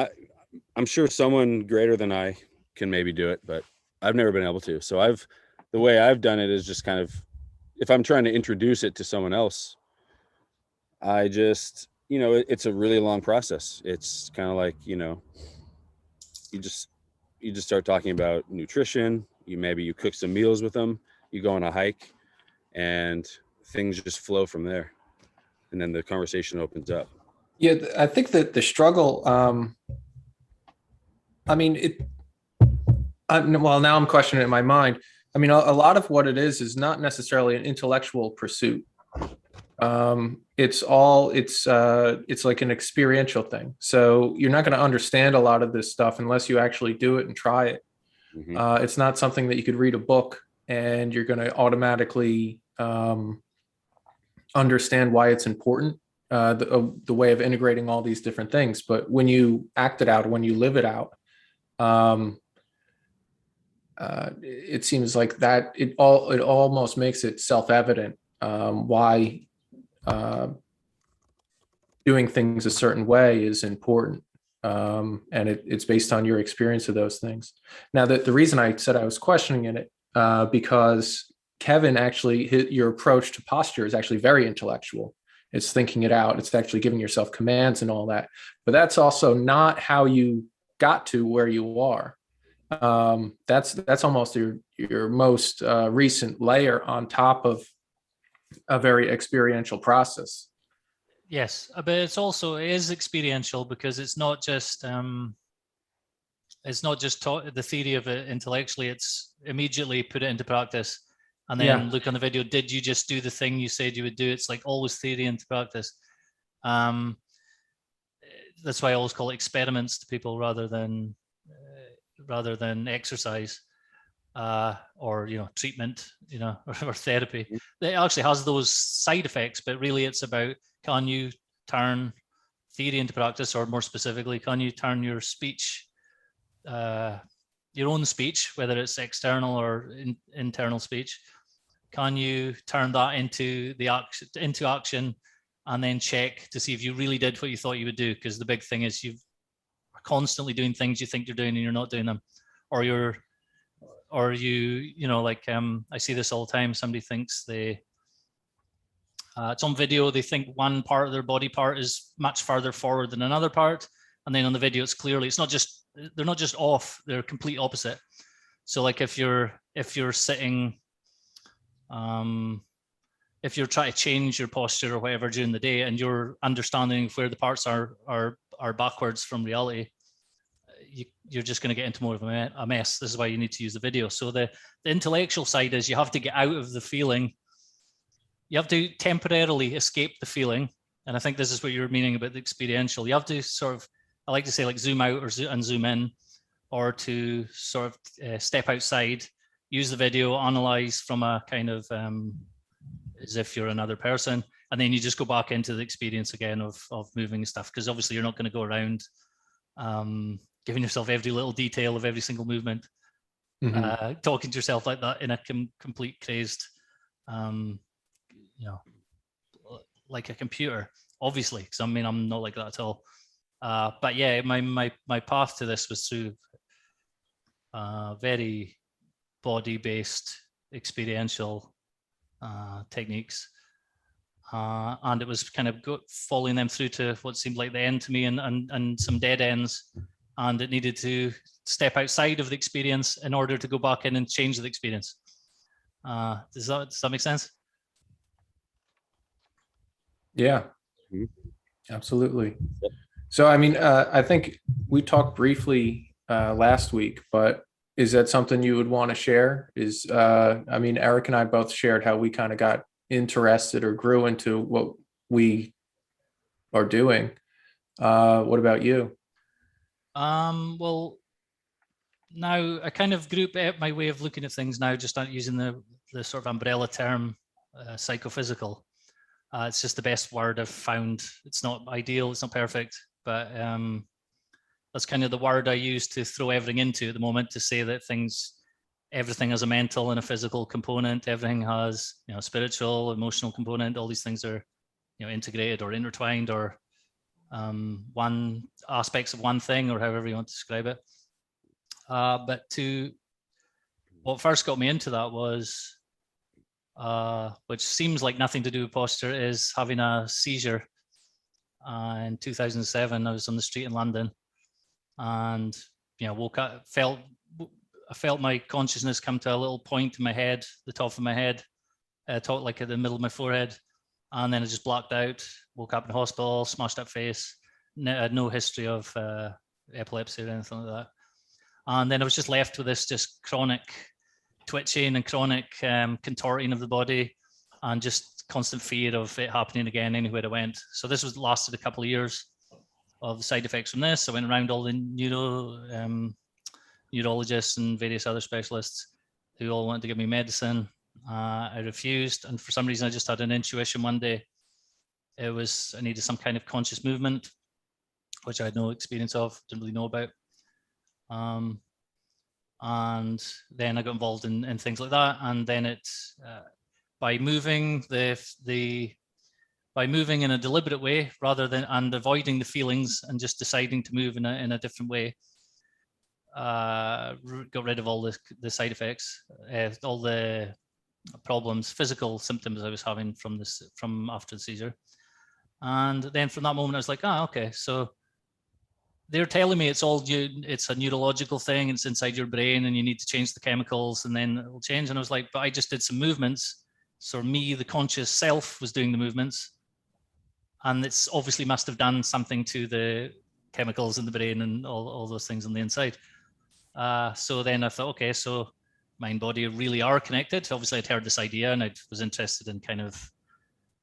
I'm sure someone greater than I can maybe do it, but I've never been able to. So the way I've done it is just kind of, if I'm trying to introduce it to someone else, I just, it's a really long process. It's kind of like, you just start talking about nutrition. You cook some meals with them, you go on a hike, and things just flow from there. And then the conversation opens up. Yeah, I think that the struggle, I mean, well, now I'm questioning it in my mind. I mean, a lot of what it is not necessarily an intellectual pursuit. It's like an experiential thing. So you're not going to understand a lot of this stuff unless you actually do it and try it. Mm-hmm. It's not something that you could read a book and you're going to automatically understand why it's important, the way of integrating all these different things. But when you act it out, when you live it out, it seems like that it almost makes it self-evident why doing things a certain way is important. And it's based on your experience of those things. Now, the reason I said I was questioning it, because Kevin, actually, your approach to posture is actually very intellectual. It's thinking it out. It's actually giving yourself commands and all that. But that's also not how you got to where you are. That's almost your most recent layer on top of a very experiential process. Yes, but it is experiential, because it's not just the theory of it intellectually. It's immediately put it into practice, and then look on the video. Did you just do the thing you said you would do? It's like always theory into practice. That's why I always call it experiments to people rather than exercise. Or treatment, or therapy. It actually has those side effects, but really it's about, can you turn theory into practice, or more specifically, can you turn your speech, your own speech, whether it's external or internal speech, can you turn that into action, and then check to see if you really did what you thought you would do? Because the big thing is you are constantly doing things you think you're doing and you're not doing them, or I see this all the time. Somebody thinks it's on video, they think one part of their body part is much further forward than another part. And then on the video, they're not just off, they're complete opposite. So like if you're sitting, if you're trying to change your posture or whatever during the day, and you're understanding where the parts are backwards from reality, you're just going to get into more of a mess. This is why you need to use the video. So the intellectual side is you have to get out of the feeling. You have to temporarily escape the feeling. And I think this is what you're meaning about the experiential. You have to sort of, I like to say, like zoom out and zoom in, or to sort of step outside, use the video, analyze from a kind of as if you're another person. And then you just go back into the experience again of moving stuff. Because obviously you're not going to go around giving yourself every little detail of every single movement, talking to yourself like that in a complete crazed, like a computer, obviously, because I mean, I'm not like that at all. But yeah, my path to this was through very body-based experiential techniques. And it was kind of following them through to what seemed like the end to me, and some dead ends. And it needed to step outside of the experience in order to go back in and change the experience. Does that make sense? Yeah, absolutely. So, I mean, I think we talked briefly last week, but is that something you would want to share? I mean, Eric and I both shared how we kind of got interested or grew into what we are doing. What about you? Well, now I kind of group my way of looking at things now, just not using the sort of umbrella term psychophysical. It's just the best word I've found. It's not ideal, it's not perfect, but that's kind of the word I use to throw everything into at the moment, to say that everything has a mental and a physical component. Everything has, spiritual, emotional component. All these things are, integrated or intertwined, or one aspects of one thing, or however you want to describe it. But what first got me into that was, which seems like nothing to do with posture, is having a seizure. In 2007, I was on the street in London, and woke up, I felt my consciousness come to a little point in my head, the top of my head, like at the middle of my forehead, and then I just blacked out. Woke up in hospital, smashed up face. Had no history of epilepsy or anything like that. And then I was just left with this just chronic twitching and chronic contorting of the body, and just constant fear of it happening again anywhere I went. So this lasted a couple of years of the side effects from this. I went around all the neurologists and various other specialists who all wanted to give me medicine. I refused, and for some reason I just had an intuition one day. I needed some kind of conscious movement, which I had no experience of, didn't really know about. And then I got involved in things like that, and then by moving by moving in a deliberate way rather than and avoiding the feelings and just deciding to move in a different way, got rid of all the side effects, all the problems, physical symptoms I was having from after the seizure. And then from that moment I was like, okay, so they're telling me it's a neurological thing, it's inside your brain, and you need to change the chemicals and then it'll change. And I was like, but I just did some movements. So me, the conscious self, was doing the movements, and it's obviously must have done something to the chemicals in the brain and all those things on the inside. So then I thought, okay, so mind body really are connected. Obviously I'd heard this idea, and I was interested in kind of,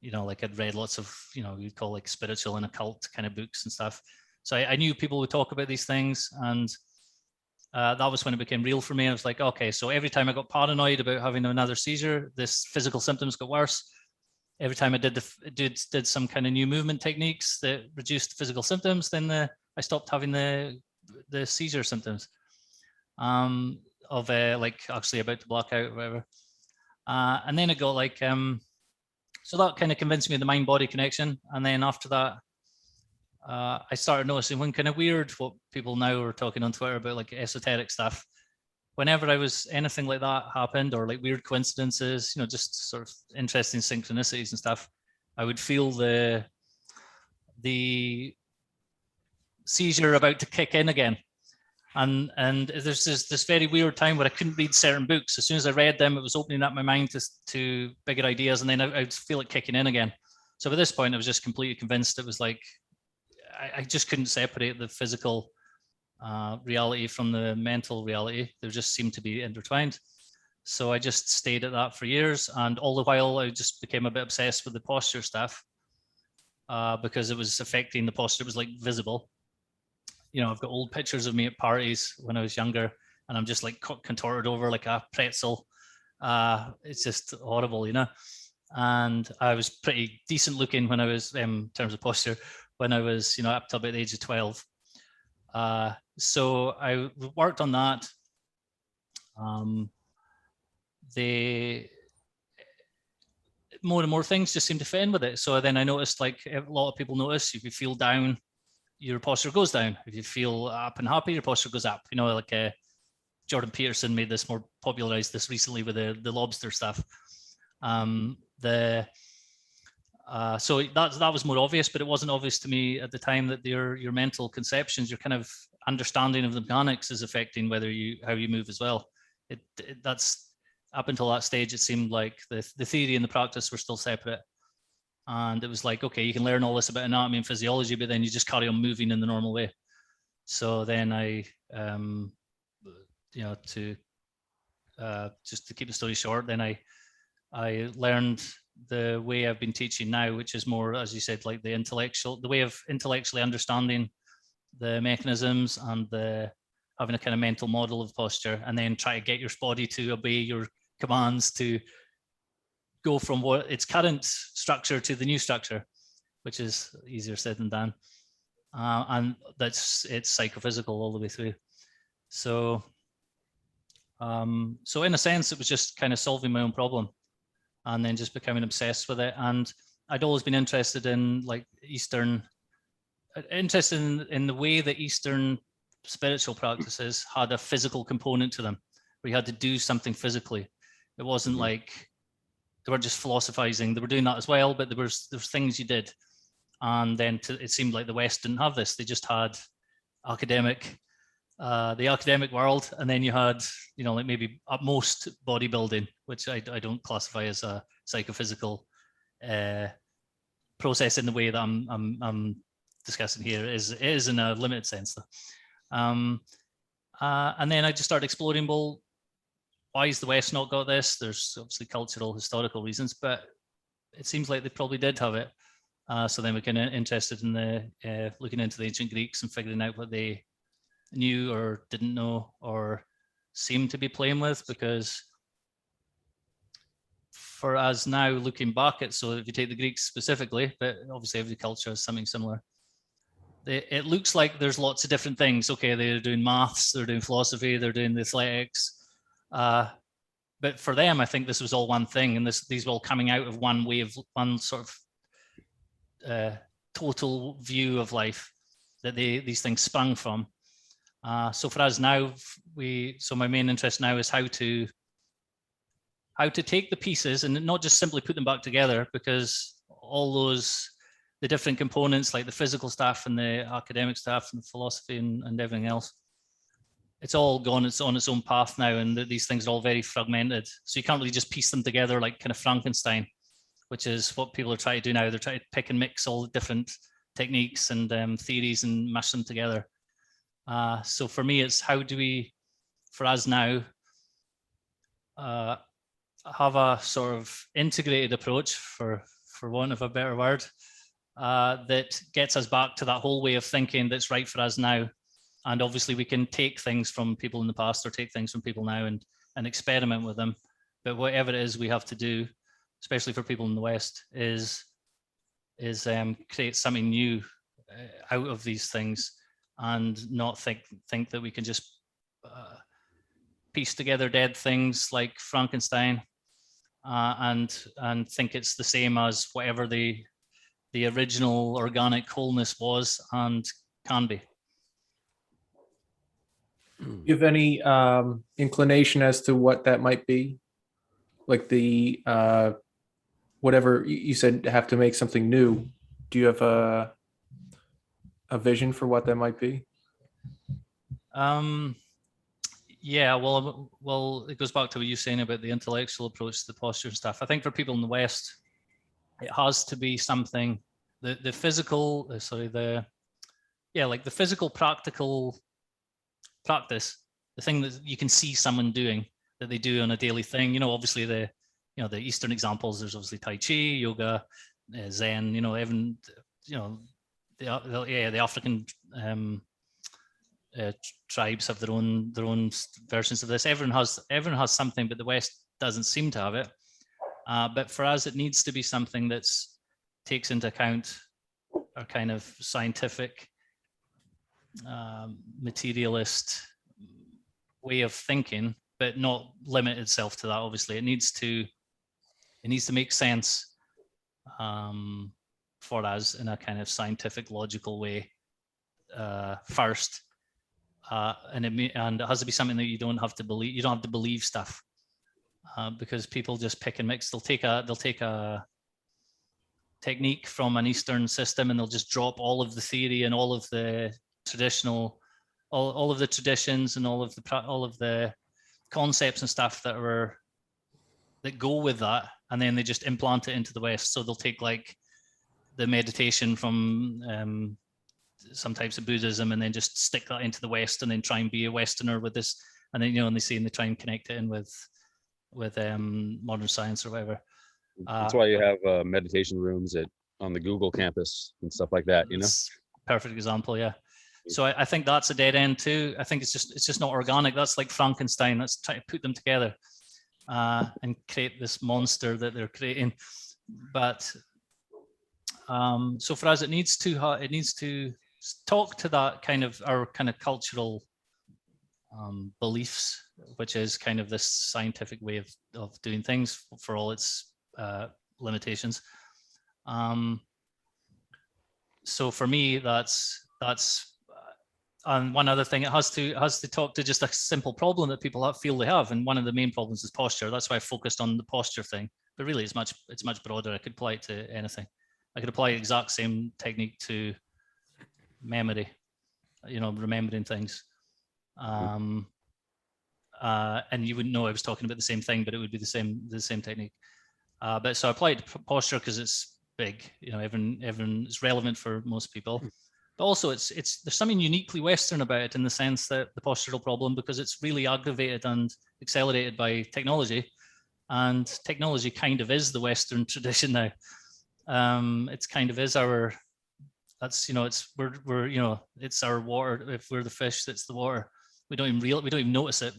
like I'd read lots of, you'd call like spiritual and occult kind of books and stuff. So I knew people would talk about these things, and that was when it became real for me. I was like, okay, so every time I got paranoid about having another seizure, this physical symptoms got worse. Every time I did some kind of new movement techniques that reduced the physical symptoms, then I stopped having the seizure symptoms of like actually about to black out or whatever. And then it got like, so that kind of convinced me of the mind-body connection. And then after that, I started noticing one kind of weird, what people now are talking on Twitter about, like esoteric stuff. Whenever anything like that happened, or like weird coincidences, just sort of interesting synchronicities and stuff, I would feel the seizure about to kick in again. And there's this very weird time where I couldn't read certain books. As soon as I read them, it was opening up my mind to bigger ideas, and then I would feel it kicking in again. So at this point, I was just completely convinced it was like, I just couldn't separate the physical reality from the mental reality. They just seemed to be intertwined. So I just stayed at that for years, and all the while I just became a bit obsessed with the posture stuff because it was affecting the posture. It was like visible. I've got old pictures of me at parties when I was younger, and I'm just like contorted over like a pretzel. It's just horrible, And I was pretty decent looking when I was, in terms of posture, when I was, up to about the age of 12. So I worked on that. More and more things just seem to fit in with it. So then I noticed, like a lot of people notice, if you feel down, your posture goes down. If you feel up and happy, your posture goes up. You know, like Jordan Peterson made this more popularized this recently with the lobster stuff. So that was more obvious, but it wasn't obvious to me at the time that your mental conceptions, your kind of understanding of the mechanics is affecting how you move as well. That's up until that stage, it seemed like the theory and the practice were still separate. And it was like, okay, you can learn all this about anatomy and physiology, but then you just carry on moving in the normal way. So then I, just to keep the story short, then I learned the way I've been teaching now, which is more, as you said, like the way of intellectually understanding the mechanisms and having a kind of mental model of posture, and then try to get your body to obey your commands to go from what its current structure to the new structure, which is easier said than done. And it's psychophysical all the way through. So in a sense, it was just kind of solving my own problem and then just becoming obsessed with it. And I'd always been interested in like in the way that Eastern spiritual practices had a physical component to them, where you had to do something physically. It wasn't like they weren't just philosophizing. They were doing that as well, but there was things you did. And then it seemed like the West didn't have this. They just had the academic world, and then you had, like maybe at most bodybuilding, which I don't classify as a psychophysical process in the way that I'm discussing here. It is in a limited sense, though. And then I just started exploring, well, why has the West not got this? There's obviously cultural, historical reasons, but it seems like they probably did have it. So then we're kind of interested in looking into the ancient Greeks and figuring out what they knew or didn't know or seemed to be playing with, because for us now, looking back at, so if you take the Greeks specifically, but obviously every culture has something similar, it looks like there's lots of different things. Okay, they're doing maths, they're doing philosophy, they're doing the athletics. But for them, I think this was all one thing, and these were all coming out of one sort of total view of life that these things sprung from. So for us now, my main interest now is how to take the pieces and not just simply put them back together, because all the different components, like the physical stuff and the academic stuff and the philosophy and everything else, it's all gone. It's on its own path now, and these things are all very fragmented. So you can't really just piece them together like kind of Frankenstein, which is what people are trying to do now. They're trying to pick and mix all the different techniques and theories and mash them together. So for me, it's how do we, for us now, have a sort of integrated approach, for want of a better word, that gets us back to that whole way of thinking that's right for us now. And obviously we can take things from people in the past or take things from people now and experiment with them. But whatever it is we have to do, especially for people in the West, is create something new out of these things, and not think that we can just piece together dead things like Frankenstein and think it's the same as whatever the original organic wholeness was and can be. Do you have any inclination as to what that might be? Like the whatever you said, have to make something new. Do you have a vision for what that might be? Yeah, well, it goes back to what you're saying about the intellectual approach to the posture and stuff. I think for people in the West, it has to be something, the physical, the physical practical practice, the thing that you can see someone doing, that they do on a daily thing. Obviously the Eastern examples, there's obviously Tai Chi, yoga, Zen, even, the African tribes have their own versions of this. Everyone has something, but the West doesn't seem to have it. But for us, it needs to be something that takes into account our kind of scientific materialist way of thinking, but not limit itself to that. Obviously, it needs to make sense for us in a kind of scientific, logical way first, and it has to be something that you don't have to believe. You don't have to believe stuff because people just pick and mix. They'll take a technique from an Eastern system and they'll just drop all of the theory and all of the traditional, all of the traditions and all of the concepts and stuff that go with that, and then they just implant it into the West. So they'll take like the meditation from some types of Buddhism and then just stick that into the West and then try and be a Westerner with this, and then and they try and connect it in with modern science or whatever. That's why you have meditation rooms on the Google campus and stuff like that, Perfect example, yeah. So I think that's a dead end too. I think it's just not organic. That's like Frankenstein. Let's try to put them together and create this monster that they're creating. But so for us, it needs to talk to that our kind of cultural beliefs, which is kind of this scientific way of doing things for all its limitations. So for me, that's and one other thing, it has to talk to just a simple problem that people feel they have, and one of the main problems is posture. That's why I focused on the posture thing. But really, it's much broader. I could apply it to anything. I could apply the exact same technique to memory, remembering things. And you wouldn't know I was talking about the same thing, but it would be the same technique. But so I applied it to posture because it's big. It's relevant for most people. But also, there's something uniquely Western about it in the sense that the postural problem, because it's really aggravated and accelerated by technology, and technology kind of is the Western tradition now. It's kind of is our. That's it's our water. If we're the fish, that's the water. We don't even notice it.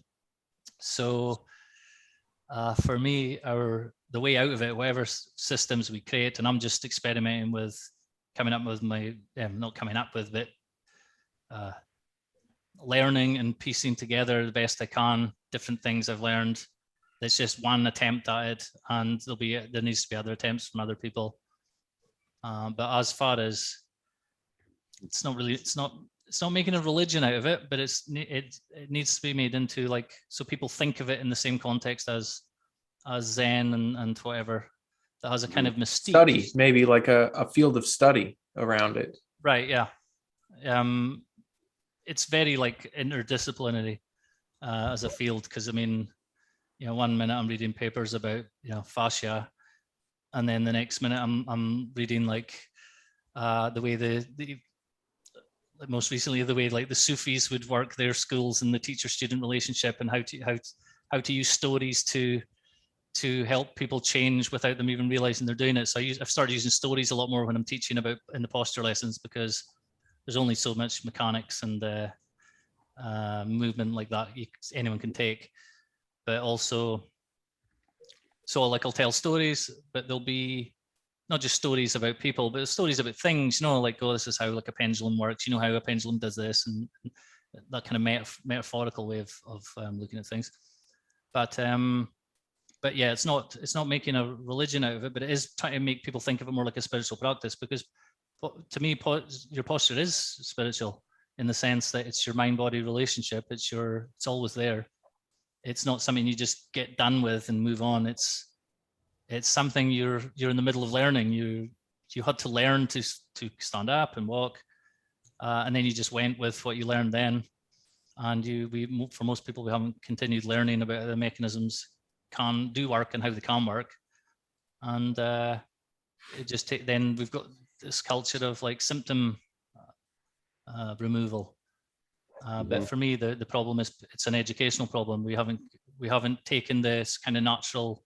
So for me, the way out of it, whatever systems we create, and I'm just experimenting with coming up with learning and piecing together the best I can different things I've learned. It's just one attempt at it, and there needs to be other attempts from other people. But as far as it's not making a religion out of it, but it needs to be made into so people think of it in the same context as Zen and whatever, that has a kind of mystique. Study, maybe like a field of study around it. Right, yeah. It's very interdisciplinary as a field, because 1 minute I'm reading papers about fascia, and then the next minute I'm reading the way most recently the way the Sufis would work their schools and the teacher-student relationship, and how to use stories to help people change without them even realizing they're doing it. So I've started using stories a lot more when I'm teaching about in the posture lessons, because there's only so much mechanics and movement like that anyone can take. But also, so I'll tell stories, but there'll be not just stories about people, but stories about things, this is how a pendulum works, how a pendulum does this, and that kind of metaphorical way of looking at things. But yeah, it's not making a religion out of it, but it is trying to make people think of it more like a spiritual practice, because to me, your posture is spiritual in the sense that it's your mind-body relationship. It's always there. It's not something you just get done with and move on. It's something you're in the middle of learning. You had to learn to stand up and walk, and then you just went with what you learned then. And for most people, we haven't continued learning about how the mechanisms can do work and how they can work. And then we've got this culture of symptom removal. But for me, the problem is it's an educational problem. We haven't taken this kind of natural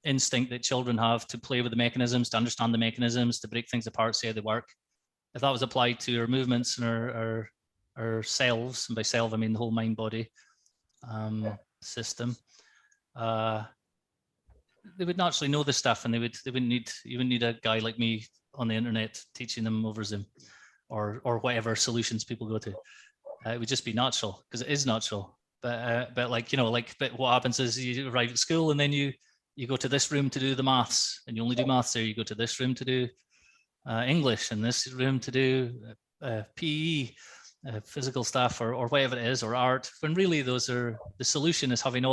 instinct that children have to play with the mechanisms, to understand the mechanisms, to break things apart, see how they work. If that was applied to our movements and our selves, and by self I mean the whole mind-body system, they would naturally know this stuff, and you wouldn't need a guy like me on the internet teaching them over Zoom. or whatever solutions people go to. It would just be natural, because it is natural. But but what happens is you arrive at school and then you go to this room to do the maths, and you only do maths there. You go to this room to do English, and this room to do PE, physical stuff, or whatever it is, or art. When really those are, the solution is having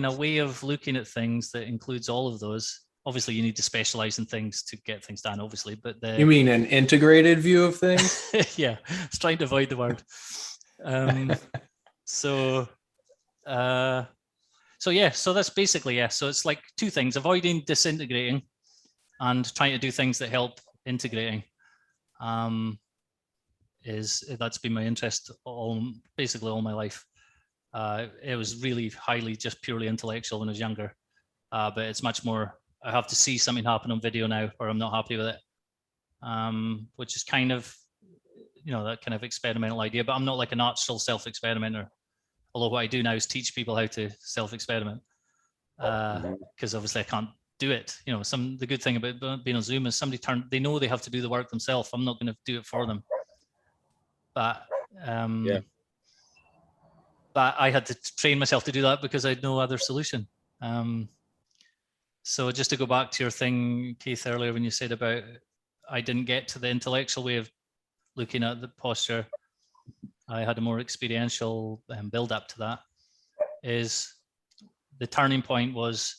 a way of looking at things that includes all of those. Obviously, you need to specialize in things to get things done, obviously, but you mean an integrated view of things? yeah, I was trying to avoid the word. So that's basically, so it's like two things: avoiding disintegrating and trying to do things that help integrating. That's been my interest basically all my life. It was really highly just purely intellectual when I was younger, but it's much more, I have to see something happen on video now or I'm not happy with it, which is kind of, that kind of experimental idea, but I'm not like a natural self-experimenter. Although what I do now is teach people how to self-experiment, because obviously I can't do it. The good thing about being on Zoom is they know they have to do the work themselves. I'm not going to do it for them. But but I had to train myself to do that because I had no other solution. So just to go back to your thing, Keith, earlier when you said about I didn't get to the intellectual way of looking at the posture, I had a more experiential build up to that. Is the turning point was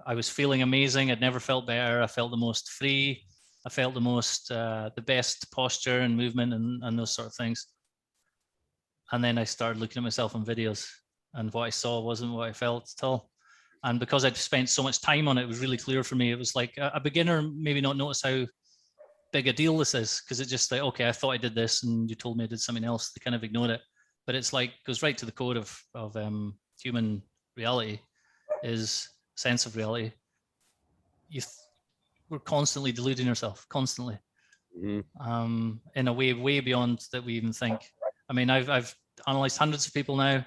I was feeling amazing. I'd never felt better. I felt the most free. I felt the best posture and movement and those sort of things. And then I started looking at myself on videos, and what I saw wasn't what I felt at all. And because I'd spent so much time on it, it was really clear for me. It was like a beginner maybe not notice how big a deal this is, because it's just like, okay, I thought I did this and you told me I did something else. They kind of ignored it. But it's like, goes right to the core of human reality, is sense of reality. We're constantly deluding ourselves, constantly, in a way beyond that we even think. I mean, I've analyzed hundreds of people now.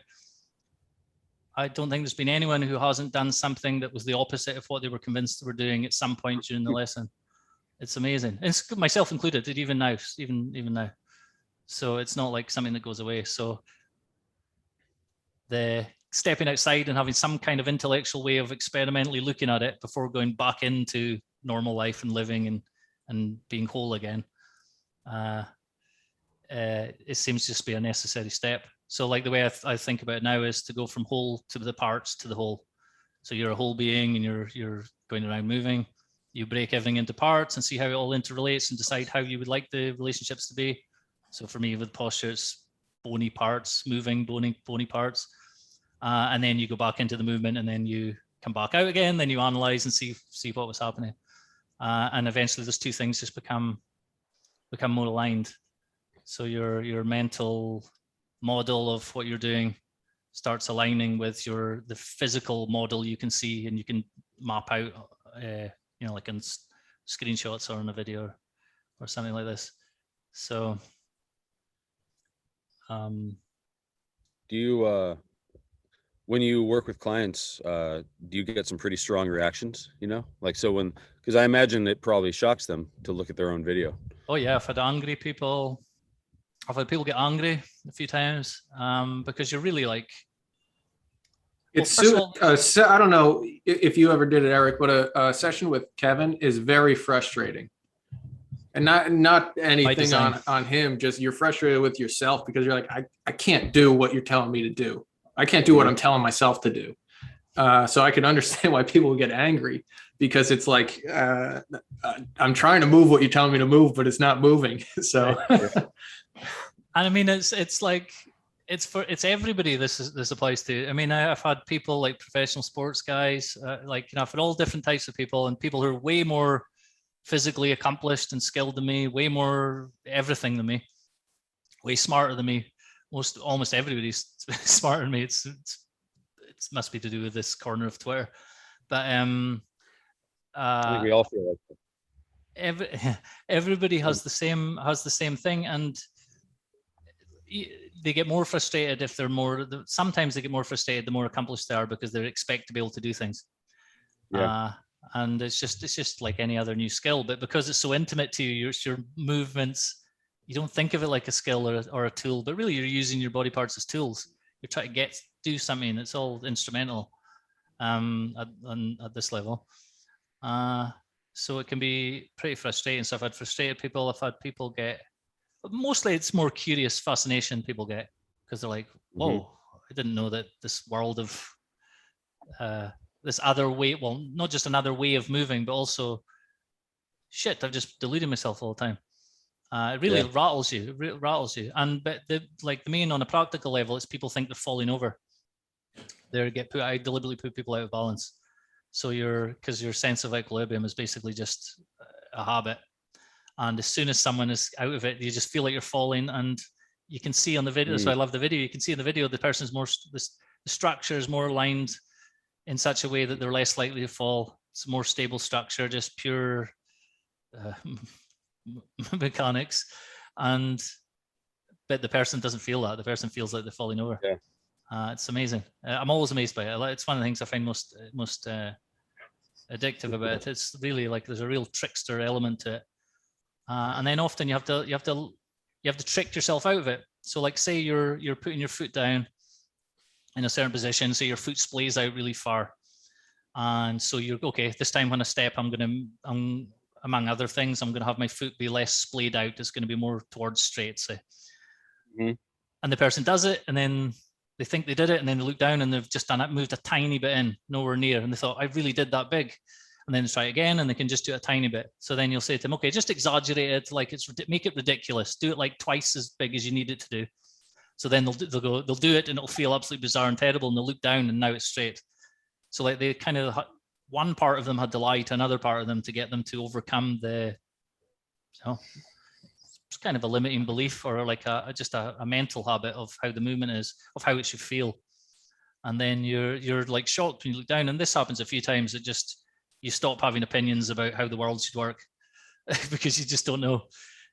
I don't think there's been anyone who hasn't done something that was the opposite of what they were convinced they were doing at some point during the lesson. It's amazing. It's myself included, even now. So it's not like something that goes away. So the stepping outside and having some kind of intellectual way of experimentally looking at it before going back into normal life and living and being whole again, it seems to just be a necessary step. So like the way I think about it now is to go from whole to the parts to the whole. So you're a whole being and you're going around moving. You break everything into parts and see how it all interrelates and decide how you would like the relationships to be. So for me, with posture, it's bony parts, moving, bony parts. And then you go back into the movement and then you come back out again. Then you analyze and see what was happening. And eventually those two things just become more aligned. So your mental model of what you're doing starts aligning with the physical model you can see and you can map out, like in screenshots or in a video or something like this. So, do you, when you work with clients, do you get some pretty strong reactions, because I imagine it probably shocks them to look at their own video. Oh yeah, I've had angry people. I've had people get angry a few times, because you're really like, I don't know if you ever did it, Eric, but a session with Kevin is very frustrating, and not anything on him. Just you're frustrated with yourself because you're like, I can't do what you're telling me to do. I can't do what I'm telling myself to do. So I can understand why people get angry, because it's like, I'm trying to move what you're telling me to move, but it's not moving. So, and I mean, it's like, it's everybody this applies to. I mean, I've had people like professional sports guys, I've had all different types of people, and people who are way more physically accomplished and skilled than me, way more everything than me, way smarter than me. Almost everybody's smarter than me. It must be to do with this corner of Twitter, but I think we all feel like that. Everybody has the same thing, and they get more frustrated if they're sometimes they get more frustrated the more accomplished they are, because they expect to be able to do things. And it's just like any other new skill, but because it's so intimate to you, your movements, you don't think of it like a skill or a tool, but really you're using your body parts as tools. You're trying to do something. It's all instrumental at this level. So it can be pretty frustrating. So I've had frustrated people. I've had people mostly it's more curious fascination people get, because they're like, whoa, I didn't know that this world of this other way, well, not just another way of moving, but also, shit, I've just deluded myself all the time. It really rattles you. It rattles you. And but the main on a practical level, it's people think they're falling over. I deliberately put people out of balance. So because your sense of equilibrium is basically just a habit. And as soon as someone is out of it, you just feel like you're falling. And you can see on the video, so I love the video, you can see in the video, the person's the structure is more aligned in such a way that they're less likely to fall. It's a more stable structure, just pure mechanics. But the person doesn't feel that. The person feels like they're falling over. Yeah. It's amazing. I'm always amazed by it. It's one of the things I find most addictive about it. It's really like there's a real trickster element to it. And then often you have to trick yourself out of it. So like say you're putting your foot down in a certain position, so your foot splays out really far. And so you're okay, this time when I step, I'm among other things, I'm gonna have my foot be less splayed out. It's gonna be more towards straight, say. And the person does it, and then they think they did it, and then they look down and they've just moved a tiny bit in, nowhere near. And they thought, I really did that big. And then try it again, and they can just do it a tiny bit. So then you'll say to them, okay, just exaggerate it, like make it ridiculous. Do it like twice as big as you need it to do. So then they'll do it, and it'll feel absolutely bizarre and terrible, and they'll look down, and now it's straight. So like they kind of, one part of them had to lie to another part of them to get them to overcome it's kind of a limiting belief, or like just a mental habit of how the movement is, of how it should feel. And then you're like shocked when you look down, and this happens a few times. You stop having opinions about how the world should work because you just don't know.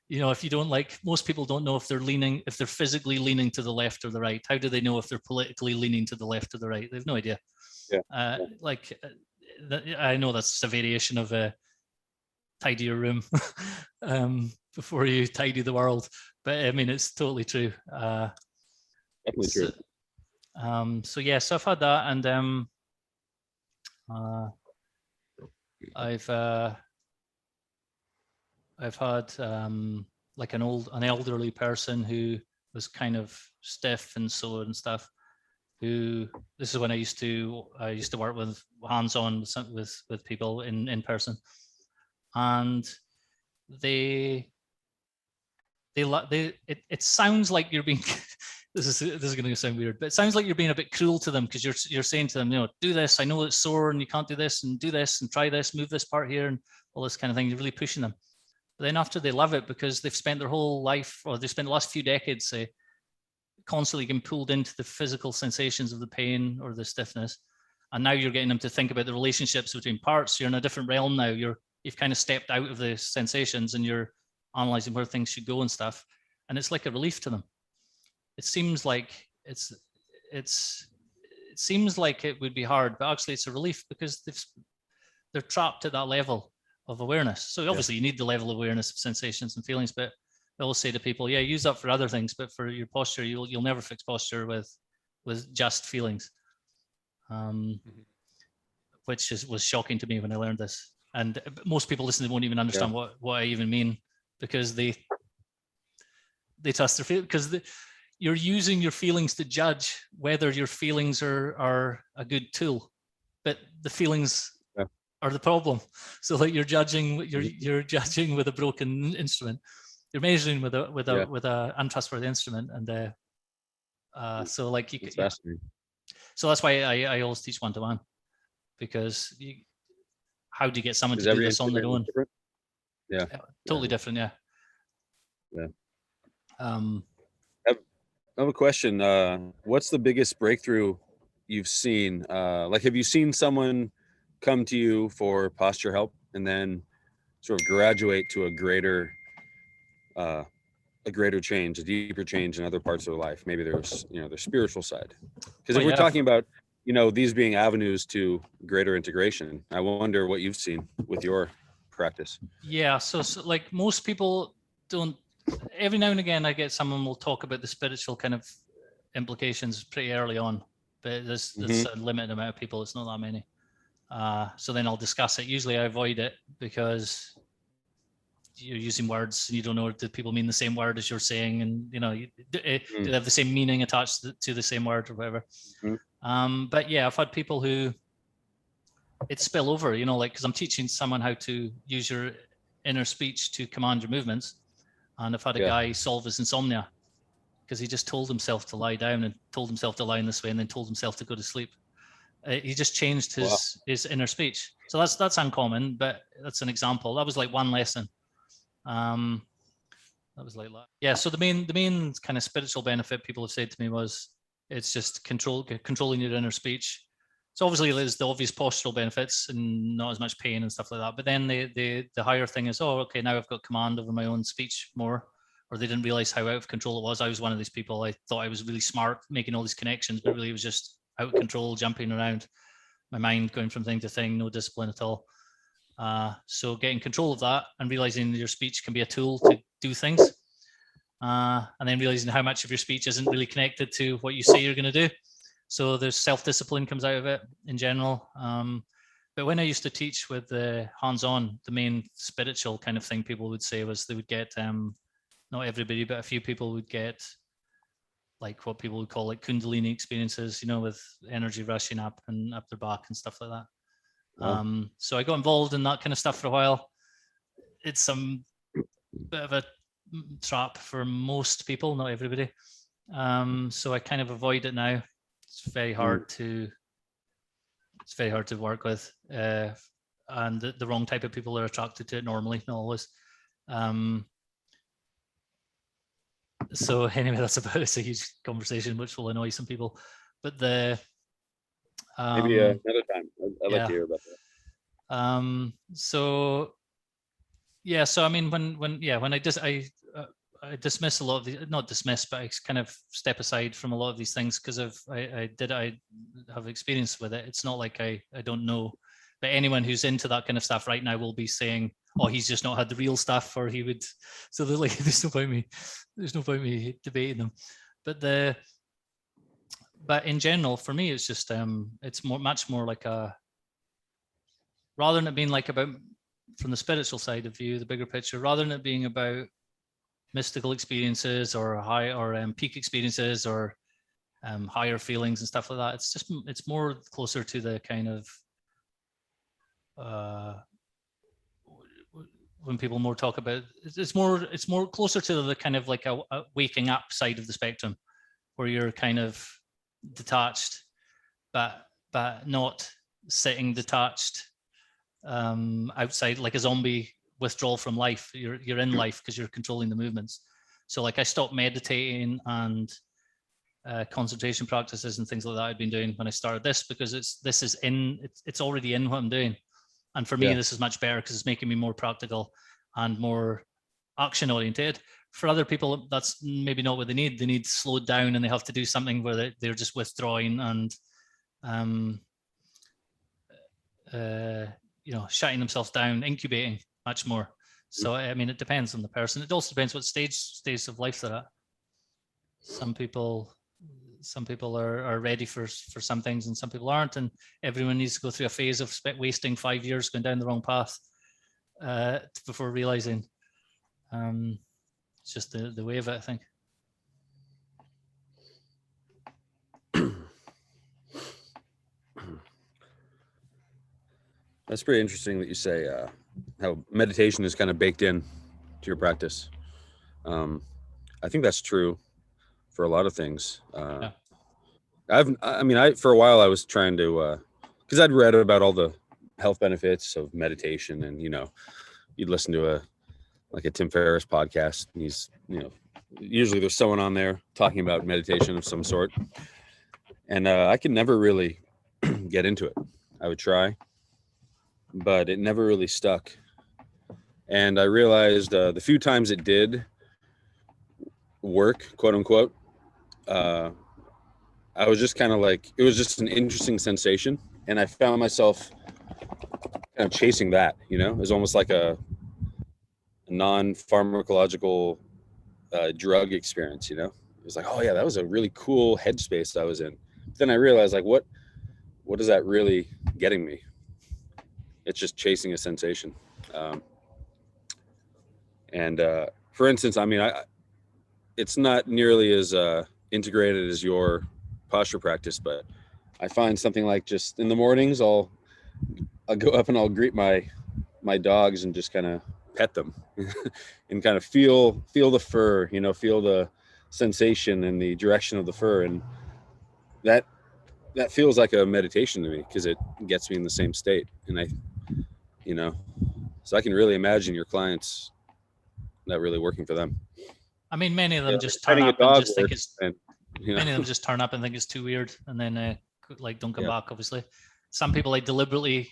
If you don't, like, most people don't know if they're physically leaning to the left or the right. How do they know if they're politically leaning to the left or the right? They have no idea. I know that's a variation of tidy your room before you tidy the world, but I mean, it's totally true. Definitely true. So I've had that, and I've had like an elderly person who was kind of stiff and sore and stuff. This is when I used to work with hands-on with people in person, and it sounds like you're being this is going to sound weird, but it sounds like you're being a bit cruel to them, because you're saying to them, do this, I know it's sore and you can't do this, and do this and try this, move this part here, and all this kind of thing. You're really pushing them. But then after they love it, because they've spent their whole life, or they've spent the last few decades, say, constantly getting pulled into the physical sensations of the pain or the stiffness, and now you're getting them to think about the relationships between parts. You're in a different realm now. You've kind of stepped out of the sensations, and you're analyzing where things should go and stuff, and it's like a relief to them. It seems like it seems like it would be hard, but actually it's a relief, because they're trapped at that level of awareness. So obviously you need the level of awareness of sensations and feelings, but I always say to people, use that for other things, but for your posture, you'll never fix posture with just feelings, which was shocking to me when I learned this. And most people listening won't even understand what I even mean, because they trust their feelings, because you're using your feelings to judge whether your feelings are a good tool, but the feelings are the problem. So like you're judging with a broken instrument. You're measuring with a untrustworthy instrument, and so like you. So that's why I always teach one-to-one, because how do you get someone to do this on their own? Totally different. I have a question. What's the biggest breakthrough you've seen? Like, have you seen someone come to you for posture help and then sort of graduate to a greater change, a deeper change in other parts of their life? Maybe there's their spiritual side. Because if we're talking about these being avenues to greater integration. I wonder what you've seen with your practice. Yeah, so like most people don't. Every now and again, I get someone will talk about the spiritual kind of implications pretty early on, but there's a limited amount of people. It's not that many. So then I'll discuss it. Usually I avoid it because you're using words and you don't know, do people mean the same word as you're saying, and do they have the same meaning attached to the same word or whatever. But yeah, I've had people who it spill over, like, because I'm teaching someone how to use your inner speech to command your movements, and I've had a guy solve his insomnia because he just told himself to lie down and told himself to lie in this way and then told himself to go to sleep. He just changed his inner speech. So that's uncommon, but that's an example. That was like one lesson. That was like that. Yeah. So the main kind of spiritual benefit people have said to me was it's just controlling your inner speech. So obviously there's the obvious postural benefits and not as much pain and stuff like that. But then the higher thing is, okay, now I've got command over my own speech more. Or they didn't realize how out of control it was. I was one of these people. I thought I was really smart making all these connections, but really it was just out of control, jumping around, my mind going from thing to thing, no discipline at all. So getting control of that and realizing your speech can be a tool to do things. And then realizing how much of your speech isn't really connected to what you say you're going to do. So there's self-discipline comes out of it in general. But when I used to teach with the hands-on, the main spiritual kind of thing people would say was they would get, not everybody, but a few people would get like what people would call like Kundalini experiences, with energy rushing up and up their back and stuff like that. Wow. So I got involved in that kind of stuff for a while. It's some bit of a trap for most people, not everybody. So I kind of avoid it now. It's very hard to work with, and the wrong type of people are attracted to it normally, not always. So anyway, that's about it. It's a huge conversation, which will annoy some people. But maybe another time. I'd like to hear about that. So I mean, when I dismiss a lot of these, not dismiss, but I kind of step aside from a lot of these things because I have experience with it. It's not like I don't know, but anyone who's into that kind of stuff right now will be saying, oh, he's just not had the real stuff, or he would. So there's no point me debating them. But in general, for me, it's just it's much more like rather than it being like about from the spiritual side of view, the bigger picture, rather than it being about mystical experiences or peak experiences or higher feelings and stuff like that. It's more closer to the kind of when people more talk about it's more closer to the kind of like a waking up side of the spectrum where you're kind of detached but not sitting detached outside like a zombie withdrawal from life. You're in life because you're controlling the movements. So like I stopped meditating and concentration practices and things like that I'd been doing when I started this because it's already in what I'm doing. And for me, this is much better because it's making me more practical and more action oriented. For other people, that's maybe not what they need. They need slowed down and they have to do something where they're just withdrawing and, shutting themselves down, incubating much more. So, I mean, it depends on the person. It also depends what stage of life they're at. Some people are ready for some things and some people aren't, and everyone needs to go through a phase of wasting 5 years going down the wrong path before realizing it's just the way of it, I think. That's pretty interesting that you say how meditation is kind of baked in to your practice. I think that's true for a lot of things. For a while I was trying to, because I'd read about all the health benefits of meditation, and you'd listen to a Tim Ferriss podcast, and he's usually there's someone on there talking about meditation of some sort, and I could never really get into it. I would try, but it never really stuck. And I realized the few times it did work, quote unquote, I was just kind of like, it was just an interesting sensation. And I found myself kind of chasing that, you know, it was almost like a non-pharmacological drug experience, you know. It was like, oh yeah, that was a really cool headspace I was in. But then I realized, like, what is that really getting me? It's just chasing a sensation. And for instance, I mean, it's not nearly as integrated as your posture practice, but I find something like just in the mornings, I'll go up and I'll greet my dogs and just kind of pet them and kind of feel the fur, you know, feel the sensation and the direction of the fur. And that feels like a meditation to me because it gets me in the same state. And I, you know, so I can really imagine your clients that really working for them. I mean, many of them just turn up and just think it's, many of them just turn up and think it's too weird and then like don't come back, obviously. Some people like deliberately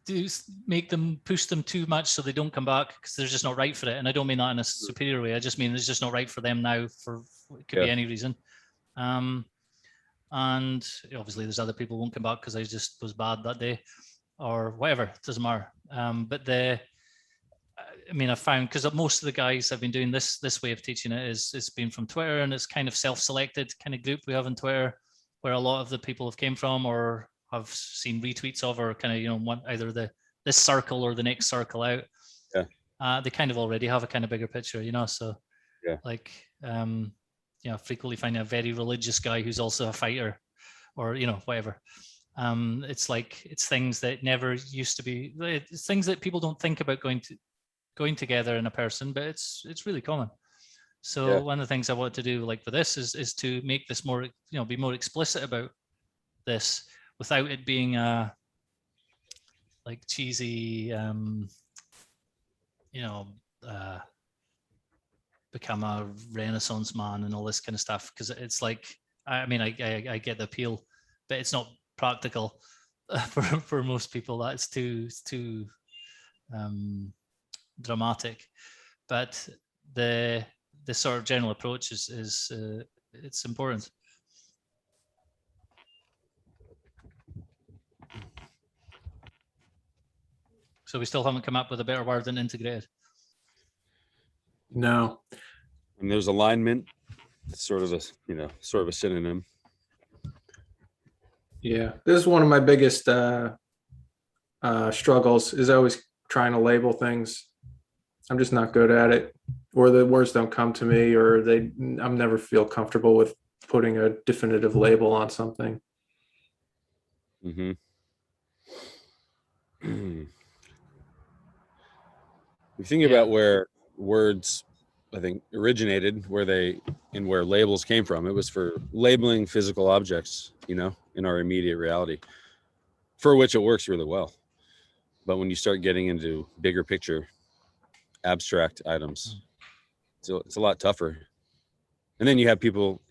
do make them, push them too much so they don't come back because they're just not right for it. And I don't mean that in a superior way. I just mean it's just not right for them now for, it could be any reason. And obviously there's other people who won't come back because I just was bad that day or whatever, it doesn't matter. But I mean, I found, because most of the guys have been doing this way of teaching it is it's been from Twitter, and it's kind of self-selected kind of group we have on Twitter where a lot of the people have came from or have seen retweets of, or kind of, you know, want either this circle or the next circle out. They kind of already have a kind of bigger picture, you know. So like you know, frequently finding a very religious guy who's also a fighter or, you know, whatever. It's like, it's things that never used to be, it's things that people don't think about going together in a person, but it's really common. So one of the things I want to do, like with this, is to make this more, you know, be more explicit about this without it being like cheesy, you know, become a Renaissance man and all this kind of stuff. Because it's like, I mean, I get the appeal, but it's not practical for most people. That's too dramatic. But the sort of general approach is it's important. So we still haven't come up with a better word than integrated. No. And there's alignment. It's sort of a synonym. Yeah, this is one of my biggest struggles, is always trying to label things. I'm just not good at it, or the words don't come to me, or I'm never feel comfortable with putting a definitive label on something. Mm-hmm. You think about where words, I think, originated, where labels came from. It was for labeling physical objects, you know, in our immediate reality, for which it works really well. But when you start getting into bigger picture, abstract items, it's a lot tougher. And then you have people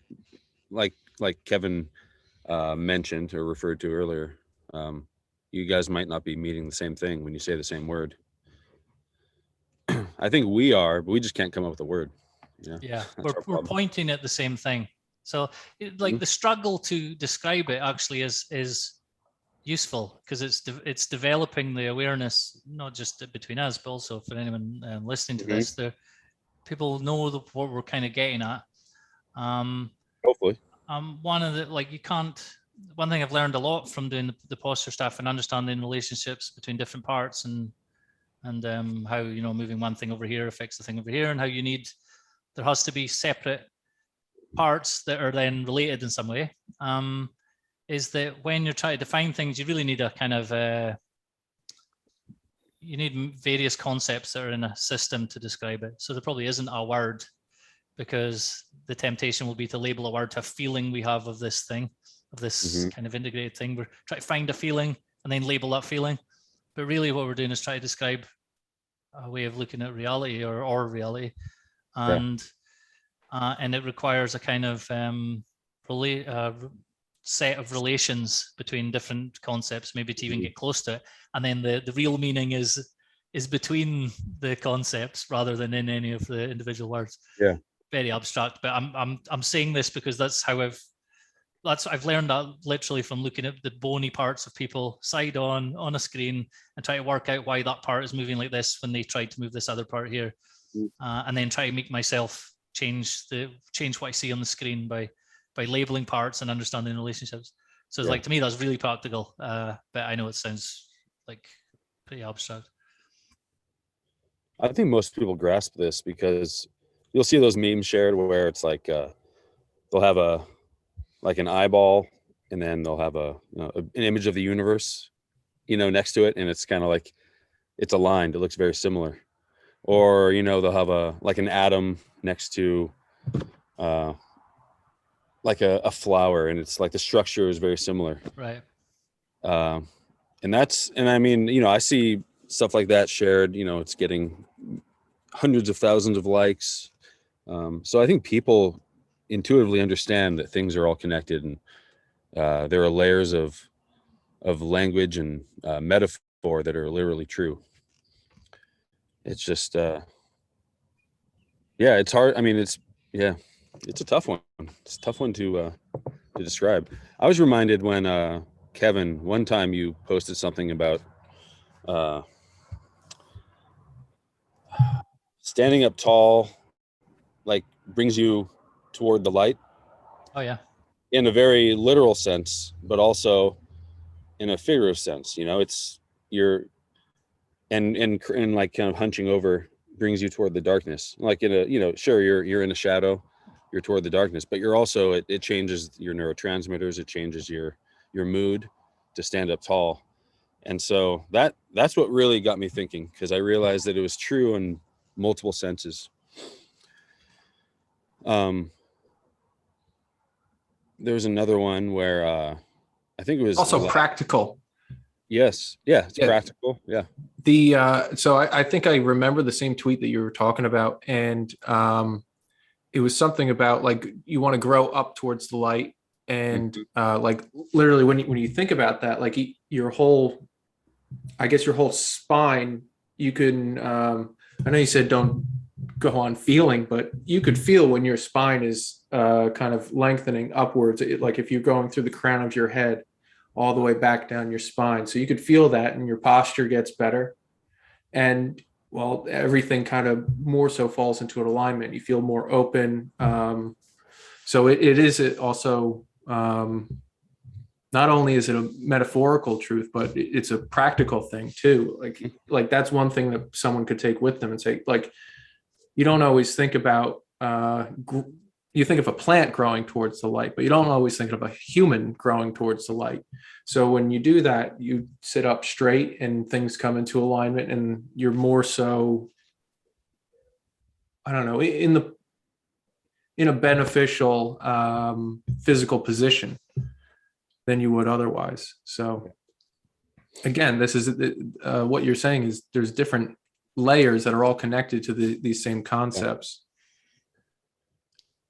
like Kevin mentioned or referred to earlier. You guys might not be meaning the same thing when you say the same word. I think we are, but we just can't come up with a word. Yeah, we're pointing at the same thing. So like the struggle to describe it actually is useful, because it's developing the awareness, not just between us, but also for anyone listening to this. People know what we're kind of getting at. Hopefully. One of the, like, one thing I've learned a lot from doing the posture stuff and understanding relationships between different parts and how, you know, moving one thing over here affects the thing over here, and how there has to be separate parts that are then related in some way, is that when you're trying to define things, you really need a kind of you need various concepts that are in a system to describe it. So there probably isn't a word, because the temptation will be to label a word to a feeling we have of this thing, of this kind of integrated thing. We're trying to find a feeling and then label that feeling. But really what we're doing is try to describe a way of looking at reality or reality. And it requires a kind of set of relations between different concepts, maybe to even get close to it. And then the real meaning is between the concepts rather than in any of the individual words. Yeah. very abstract, but I'm saying this because that's how I've learned that literally from looking at the bony parts of people side on a screen and try to work out why that part is moving like this when they tried to move this other part here, and then try to make myself change what I see on the screen by labeling parts and understanding relationships. So it's like, to me, that's really practical, but I know it sounds like pretty abstract. I think most people grasp this because you'll see those memes shared where it's like they'll have an eyeball, and then they'll have an image of the universe, next to it, and it's kind of like it's aligned. It looks very similar. Or they'll have an atom next to like a flower, and it's like the structure is very similar. Right. And I mean, I see stuff like that shared. It's getting hundreds of thousands of likes. So I think people intuitively understand that things are all connected, and there are layers of language and metaphor that are literally true. It's just it's hard. I mean, it's a tough one. It's a tough one to describe. I was reminded when Kevin, one time you posted something about standing up tall, like brings you toward the light. Oh yeah. In a very literal sense, but also in a figurative sense. It's and like kind of hunching over brings you toward the darkness. Like in a, sure, you're in a shadow, you're toward the darkness, but you're also, it changes your neurotransmitters, it changes your mood to stand up tall. And so that's what really got me thinking, because I realized that it was true in multiple senses. There was another one where I think it was also practical. Yes. Yeah, it's practical. Yeah. So I think I remember the same tweet that you were talking about, and it was something about like you want to grow up towards the light, and like literally when you think about that, like your whole spine, you can I know you said don't go on feeling, but you could feel when your spine is kind of lengthening upwards, like if you're going through the crown of your head all the way back down your spine. So you could feel that, and your posture gets better. And well, everything kind of more so falls into an alignment. You feel more open. So it is also, not only is it a metaphorical truth, but it's a practical thing too. Like that's one thing that someone could take with them and say, like, you don't always think about, you think of a plant growing towards the light, but you don't always think of a human growing towards the light. So when you do that, you sit up straight and things come into alignment, and you're more so, I don't know, in a beneficial physical position than you would otherwise. So again, this is what you're saying is there's different layers that are all connected to these same concepts.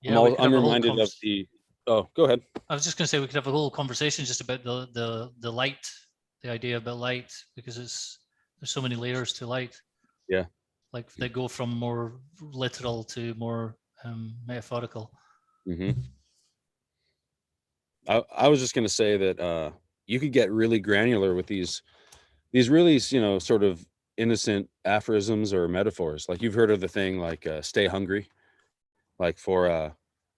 Yeah, I'm reminded of the. Oh, go ahead. I was just going to say we could have a whole conversation just about the light, the idea about light, because there's so many layers to light. Yeah. Like they go from more literal to more metaphorical. Mm-hmm. I was just going to say that you could get really granular with these really, sort of innocent aphorisms or metaphors. Like you've heard of the thing like stay hungry. Like for,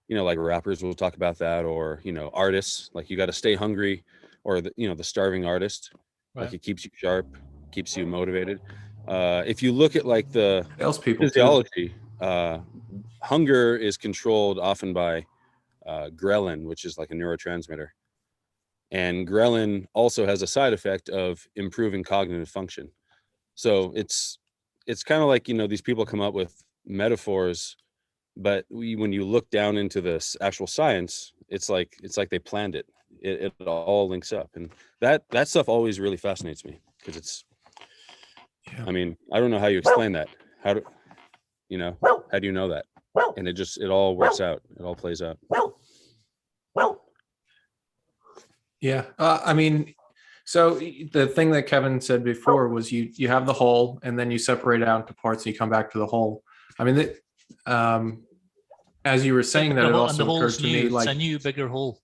like rappers will talk about that, or, artists, like you got to stay hungry, or the starving artist, right. Like it keeps you sharp, keeps you motivated. If you look at like the physiology, hunger is controlled often by ghrelin, which is like a neurotransmitter. And ghrelin also has a side effect of improving cognitive function. So it's kind of like, these people come up with metaphors, but when you look down into this actual science, it's like they planned it. It all links up, and that stuff always really fascinates me, because it's. Yeah. I mean, I don't know how you explain that. How do you know that? And it all works out. It all plays out. Yeah, I mean, so the thing that Kevin said before was you have the whole, and then you separate it out into parts, and you come back to the whole. I mean, as you were saying that, it and the also occurred hole's to new. me, like, It's a new, bigger hole.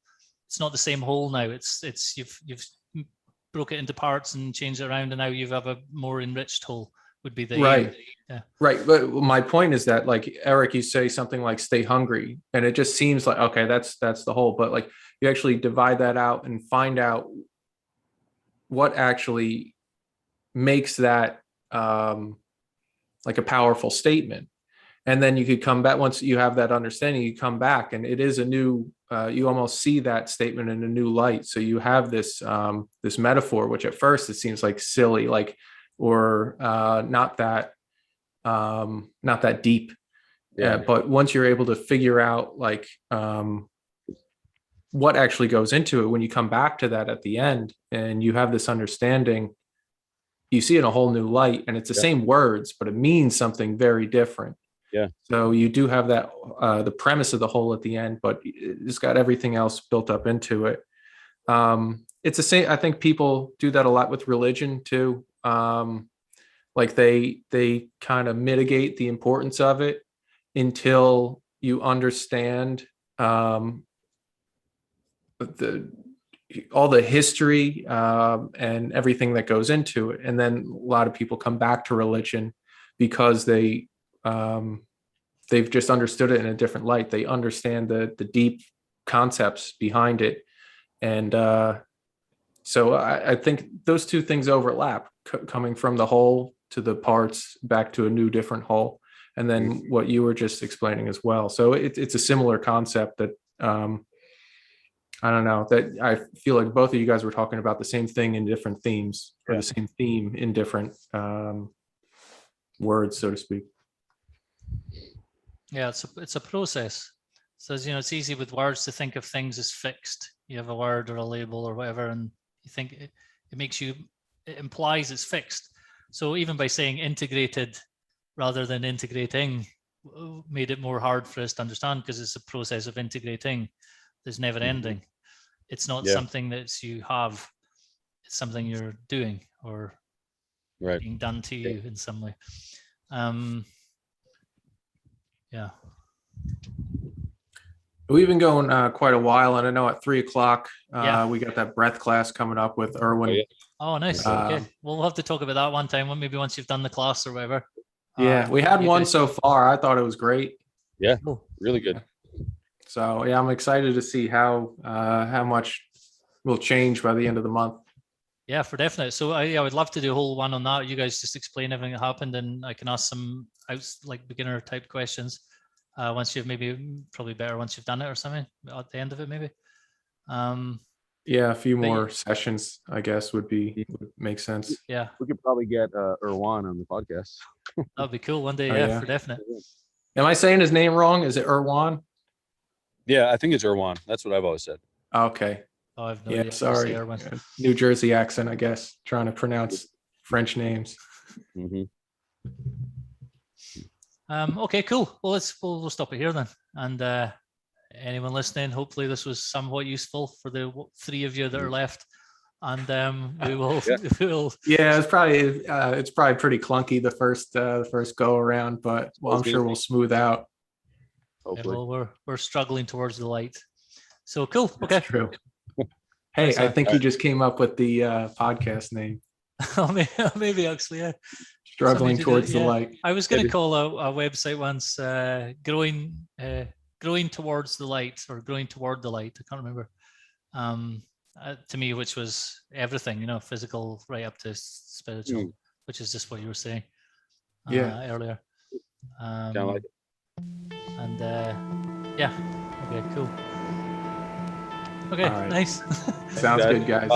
It's not the same hole now. It's you've broke it into parts and changed it around, and now you have a more enriched hole. Would be the right. aim. Yeah. Right. But my point is that, like, Eric, you say something like stay hungry, and it just seems like, okay, that's the whole, but like you actually divide that out and find out what actually makes that like a powerful statement. And then you could come back, once you have that understanding, you come back and it is a new, you almost see that statement in a new light. So you have this this metaphor, which at first it seems like silly, like, or not that deep. Yeah. But once you're able to figure out, like, what actually goes into it, when you come back to that at the end and you have this understanding, you see it in a whole new light, and it's the same words, but it means something very different. Yeah. So you do have that, the premise of the whole at the end, but it's got everything else built up into it. It's the same. I think people do that a lot with religion too. Like they kind of mitigate the importance of it until you understand all the history and everything that goes into it. And then a lot of people come back to religion because they've just understood it in a different light. They understand the deep concepts behind it. And so I think those two things overlap, coming from the whole to the parts back to a new different whole. And then what you were just explaining as well. So it's a similar concept that I don't know, that I feel like both of you guys were talking about the same thing in different themes, or the same theme in different words, so to speak. Yeah, it's a process. So, you know, it's easy with words to think of things as fixed. You have a word or a label or whatever, and you think it implies it's fixed. So even by saying integrated rather than integrating made it more hard for us to understand, because it's a process of integrating. There's never ending. It's not something that you have. It's something you're doing or being done to you in some way. Yeah. We've been going quite a while, and I know at 3:00 we got that breath class coming up with Erwin. Oh, nice. Okay, we'll have to talk about that one time. Maybe once you've done the class or whatever. Yeah, we had one so far. I thought it was great. Yeah, really good. So yeah, I'm excited to see how much will change by the end of the month. Yeah, for definite. So I would love to do a whole one on that. You guys just explain everything that happened, and I can ask some like beginner type questions. Once you've probably better once you've done it or something at the end of it, maybe. Yeah, a few more sessions, I guess, would make sense. Yeah, we could probably get Erwan on the podcast. That'd be cool one day. For definite. Am I saying his name wrong? Is it Erwan? Yeah, I think it's Erwan. That's what I've always said. Okay. Oh, I've no idea. Sorry. New Jersey accent, I guess. Trying to pronounce French names. Okay, cool. Well, we'll stop it here then. And anyone listening, hopefully this was somewhat useful for the three of you that are left. And we will. Yeah, it's probably pretty clunky the first go around, but I'm sure we'll smooth out. Hopefully. Yeah, well, we're struggling towards the light. So cool. Okay. That's true. Hey, I think you just came up with the podcast name. Maybe actually, yeah. Struggling towards the light. I was going to call a website once growing towards the light, or growing toward the light. I can't remember. To me, which was everything, physical right up to spiritual, which is just what you were saying earlier. Kind of like it. And okay, cool. Okay, right. nice. Sounds good, guys.